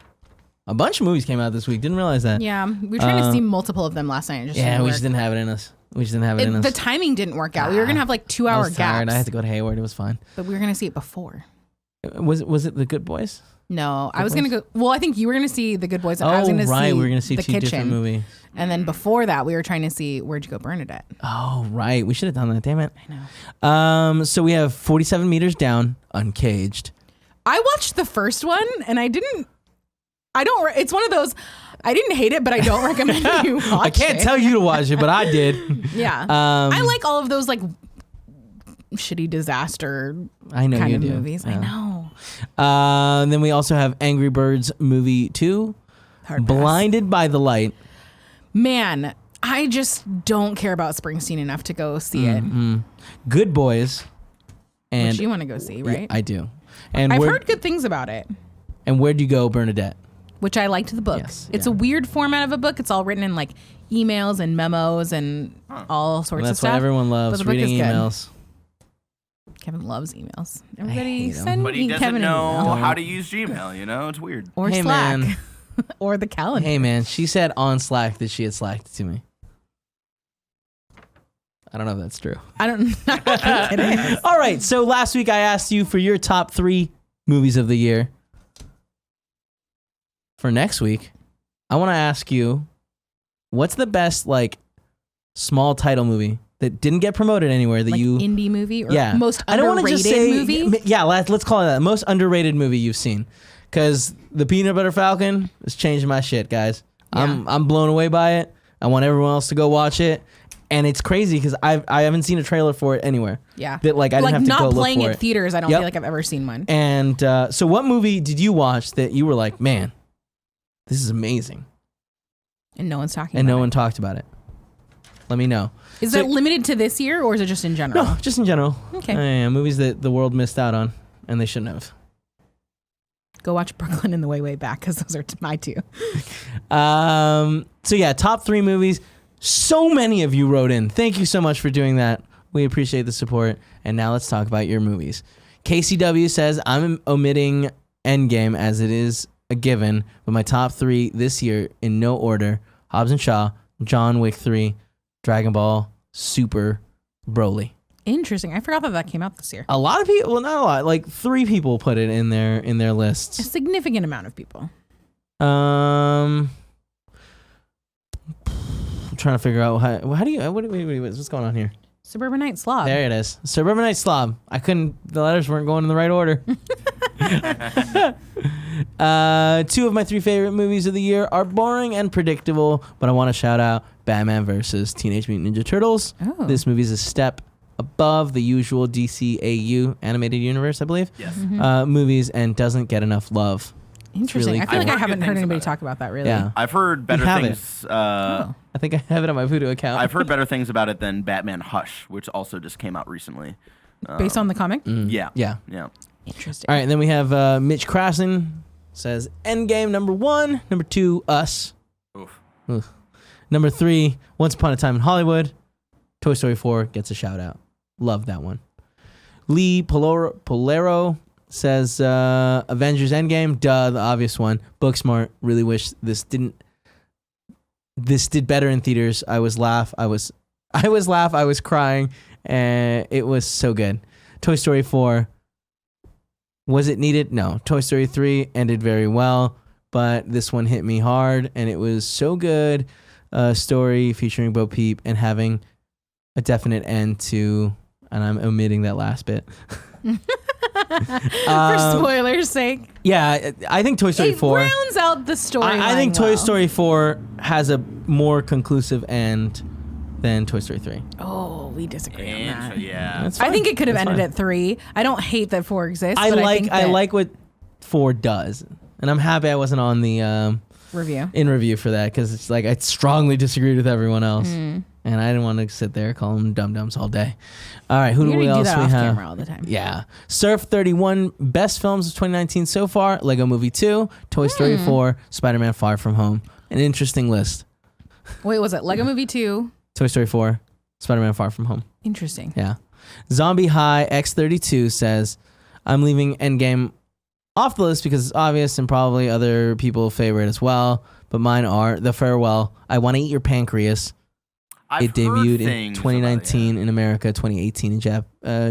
A bunch of movies came out this week. Didn't realize that. Yeah, we were trying to see multiple of them last night. It just Yeah, didn't we work. just didn't have it in us. The The timing didn't work out. We were gonna have like 2 I hour was tired. gaps, I had to go to Hayward. It was fine. but we were gonna see it before. Was it The Good Boys? No, I was gonna go. Well, I think you were gonna see The Good Boys, and I was gonna right. see We were gonna see The two different Kitchen. movies. And then before that, we were trying to see Where'd You Go, Bernadette. Oh, right. We should have done that. Damn it. I know. So we have 47 Meters Down, Uncaged. I watched the first one, and I don't. It's one of those. I didn't hate it, but I don't recommend you watch it. I can't tell you to watch it, but I did. Yeah, I like all of those like shitty disaster I know kind you of do. movies. Yeah. I know. Then we also have Angry Birds Movie 2, Hard pass. Blinded by the Light. Man, I just don't care about Springsteen enough to go see it. Good Boys. And Which you want to go see, right? I do. And I've where, heard good things about it. And Where'd You Go, Bernadette? Which I liked the book. Yes, It's yeah. a weird format of a book. It's all written in like emails and memos and all sorts And of that's stuff. what everyone But loves, the book reading is good. emails. Kevin loves emails. Everybody hate 'em. send But he me doesn't Kevin an know email. how to use Gmail. You know, it's weird. Or Hey, Slack. man. Or the calendar. Hey, man. She said on Slack that she had Slacked it to me. I don't know if that's true. I don't think it is. All right. So last week I asked you for your top 3 movies of the year. For next week, I want to ask you, what's the best like small title movie that didn't get promoted anywhere that Like you indie movie or yeah most I don't want to underrated just say movie? yeah let's call it that most underrated movie you've seen because the Peanut Butter Falcon is changing my shit, guys. Yeah. I'm blown away by it. I want everyone else to go watch it. And it's crazy because I haven't seen a trailer for it anywhere. Yeah. That like I didn't have to not go look playing for at it. theaters. I don't Yep. feel like I've ever seen one. And so what movie did you watch that you were like, man, this is amazing, And no one's talking and about no it. one talked about it? Let me know. Is So- that limited to this year or is it just in general? No, just in general. Okay. Yeah, movies that the world missed out on and they shouldn't have. Go watch Brooklyn and The Way, Way Back because those are my two. So yeah, top 3 movies. So many of you wrote in. Thank you so much for doing that. We appreciate the support. And now let's talk about your movies. KCW says, I'm omitting Endgame as it is a given, but my top 3 this year in no order: Hobbs and Shaw, John Wick 3, Dragon Ball, Super, Broly. Interesting. I forgot that came out this year. A lot of people, well, not a lot, like 3 people put it in their A lists. significant amount of people. I'm trying to figure out how do you what's going on here? Suburbanite Slob. There it is. Suburbanite Slob. The letters weren't going in the right order. 2 of my 3 favorite movies of the year are boring and predictable, but I want to shout out Batman vs. Teenage Mutant Ninja Turtles. Oh. This movie is a step above the usual DCAU animated universe, I believe. Yes. Movies and doesn't get enough love. Interesting. really I feel like cool. I haven't Good heard things anybody about it. talk about that, really. Yeah. I've heard better have things. I think I have it on my Voodoo account. I've heard better things about it than Batman Hush, which also just came out recently. Based on the comic? Yeah. Yeah. Yeah. Interesting. All right, and then we have Mitch Krasen says Endgame number 1, number 2 Us, Oof. number 3 Once Upon a Time in Hollywood, Toy Story 4 gets a shout out. Love that one. Lee Polero says Avengers Endgame, duh, the obvious one. Booksmart, really wish this did better in theaters. I was crying, and it was so good. Toy Story 4, was it needed? No. Toy Story 3 ended very well, but this one hit me hard, and it was so good. Story featuring Bo Peep and having a definite end to, and I'm omitting that last bit. For spoilers' sake. Yeah, I think Toy Story It 4 rounds out the story. I think Toy Story 4 has a more conclusive end than Toy Story 3. Oh, we disagree on that. Yeah. That's I fine. think it could have That's ended fine. at 3. I don't hate that 4 exists. I but like think I that like what 4 does, and I'm happy I wasn't on the review. in review for that, because it's like I strongly disagreed with everyone else, and I didn't want to sit there call them dum-dums all day. All right, who You do we already do else that we off have? camera all the time. Yeah, Surf 31 best films of 2019 so far: Lego Movie 2, Toy Story 4, Spider-Man: Far From Home. An interesting list. Wait, was it Lego Movie 2? Toy Story 4, Spider-Man: Far From Home. Interesting. Yeah. Zombie High X32 says, I'm leaving Endgame off the list because it's obvious and probably other people favor it as well. But mine are The Farewell, I Want to Eat Your Pancreas. It debuted in 2019 in America, 2018 in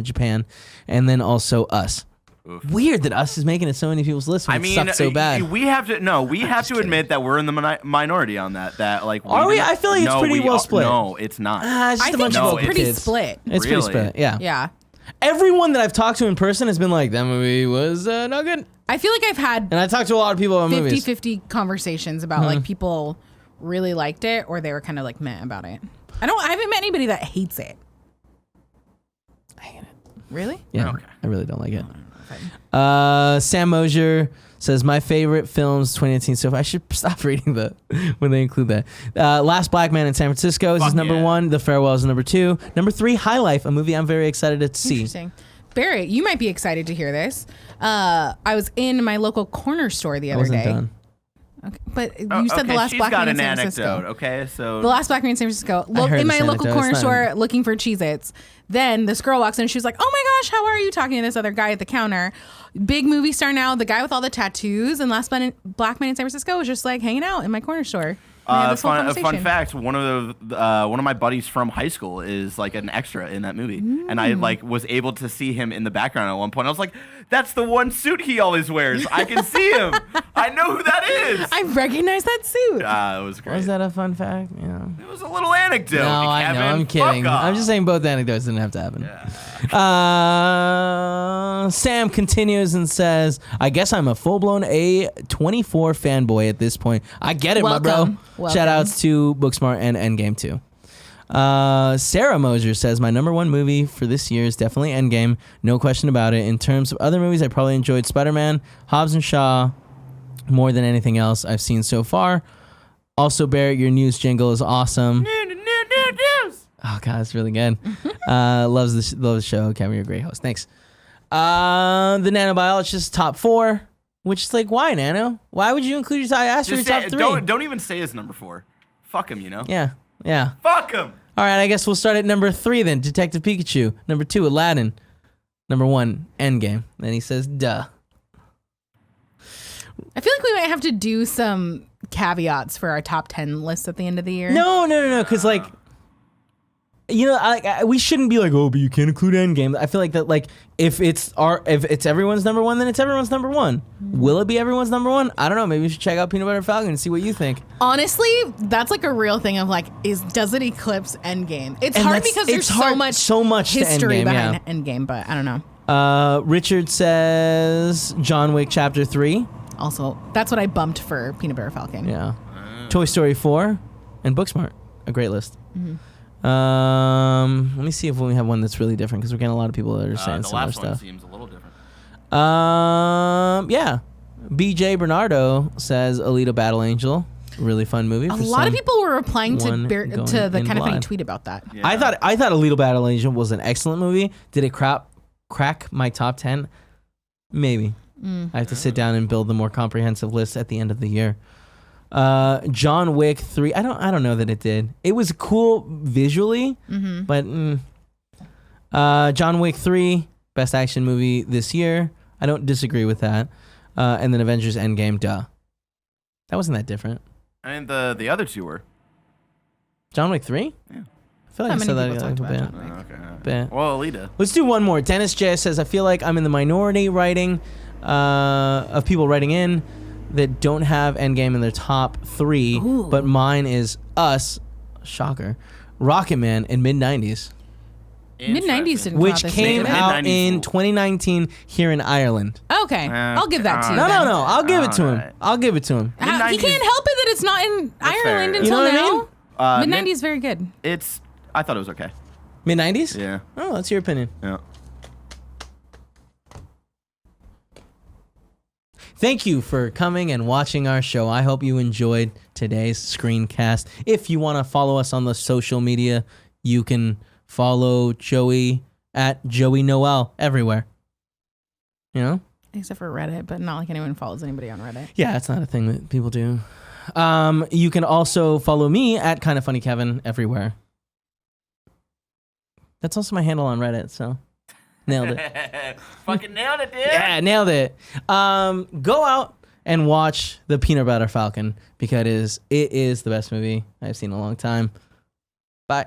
Japan, and then also Us. Oof. Weird that Us is making it so many people's lists when it sucked so bad. We have to admit that we're in the minority on that. That like Are we? I feel like it's pretty well split. No, it's not. It's just I a think bunch it's of old pretty kids. split. It's pretty Really? split, yeah. Yeah. Everyone that I've talked to in person has been like, that movie was not good. I feel like I've had And I talked to a lot of people about movies. 50-50 conversations about like people really liked it or they were kind of like meh about it. I haven't met anybody that hates it. I hate it. Really? Yeah, Okay. I really don't like it. Sam Mosier says, my favorite films 2018 so far. I should stop reading when they include that. Last Black Man in San Francisco is his number yeah. 1. The Farewell is number 2. Number 3, High Life, a movie I'm very excited to see. Interesting. Barrett, you might be excited to hear this. I was in my local corner store the I other wasn't day. done. Okay. But you said the last she's Black got Man in an San Francisco. anecdote. Okay, so The last Black Man in San Francisco. heard In my this local anecdote. corner It's not- store looking for Cheez-Its. Then this girl walks in and she was like, oh my gosh, how are you? Talking to this other guy at the counter. Big movie star now, the guy with all the tattoos. And Black Man in San Francisco was just like hanging out in my corner store. We had this whole fun conversation. fact: one of my buddies from high school is like an extra in that movie, and I like was able to see him in the background at one point. I was like, "That's the one suit he always wears. I can see him. I know who that is." I recognize that suit. It was great. Was that a fun fact? Yeah. It was a little anecdote. No, I know. Kevin. I'm kidding. Fuck off. I'm just saying both anecdotes didn't have to happen. Sam continues and says, I guess I'm a full-blown A24 fanboy at this point. I get it, my bro. Welcome. Shout outs to Booksmart and Endgame too. Sarah Mosier says, my number 1 movie for this year is definitely Endgame. No question about it. In terms of other movies, I probably enjoyed Spider-Man, Hobbs and Shaw more than anything else I've seen so far. Also, Barrett, your news jingle is awesome. Oh God, it's really good. Loves the show. Kevin, you're a great host. Thanks. The Nanobiologist top 4, which is like, why, Nano? Why would you include your top? I asked for your top 3. Don't even say his number 4. Fuck him, you know. Yeah. Fuck him. All right, I guess we'll start at number 3 then. Detective Pikachu. Number 2, Aladdin. Number 1, Endgame. Then he says, duh. I feel like we might have to do some caveats for our top 10 list at the end of the year. No, because like, you know, we shouldn't be like, oh, but you can't include Endgame. I feel like that, like, if it's everyone's number 1, then it's everyone's number 1. Will it be everyone's number 1? I don't know. Maybe we should check out Peanut Butter Falcon and see what you think. Honestly, that's like a real thing of like, does it eclipse Endgame? It's And hard that's- because it's there's hard- so much to history Endgame, behind Endgame, but I don't know. Richard says John Wick Chapter 3. Also, that's what I bumped for Peanut Butter Falcon. Yeah. Toy Story 4 and Booksmart. A great list. Let me see if we have one that's really different because we're getting a lot of people that are saying The similar last one stuff. seems a little different. Yeah. BJ Bernardo says Alita Battle Angel. Really fun movie. A lot of people were replying to going the kind of funny blind. tweet about that. Yeah. I thought Alita Battle Angel was an excellent movie. Did it crack my top 10? Maybe. I have to sit down and build the more comprehensive list at the end of the year. John Wick 3. I don't know that it did. It was cool visually, but John Wick 3, best action movie this year. I don't disagree with that. And then Avengers Endgame, duh. That wasn't that different. And the other two were. John Wick 3? Yeah. I feel like Not I said many that people a talked bit. about John Wick. Okay. Bit. Well, Alita. Let's do one more. Dennis J says, I feel like I'm in the minority writing of people writing in that don't have Endgame in their top 3, Ooh. but mine is Us, shocker, Rocket Man in mid-90s, Mid-90s didn't which come out this came year, did it? out Mid-90s in fool. 2019 here in Ireland. Okay, I'll give that to you. No, then. I'll give it to him. Alright. I'll give it to him. He 90s can't help it that it's not in That's Ireland fair. You know until what I now. mean? Mid-90s very good. I thought it was okay. Mid-90s? Yeah. Oh, that's your opinion. Yeah. Thank you for coming and watching our show. I hope you enjoyed today's screencast. If you want to follow us on the social media, you can follow Joey at Joey Noel everywhere. You know? Except for Reddit, but not like anyone follows anybody on Reddit. Yeah, it's not a thing that people do. You can also follow me at Kind of Funny Kevin everywhere. That's also my handle on Reddit, so nailed it. Fucking nailed it, dude. Yeah, nailed it. Go out and watch the Peanut Butter Falcon because it is the best movie I've seen in a long time. Bye.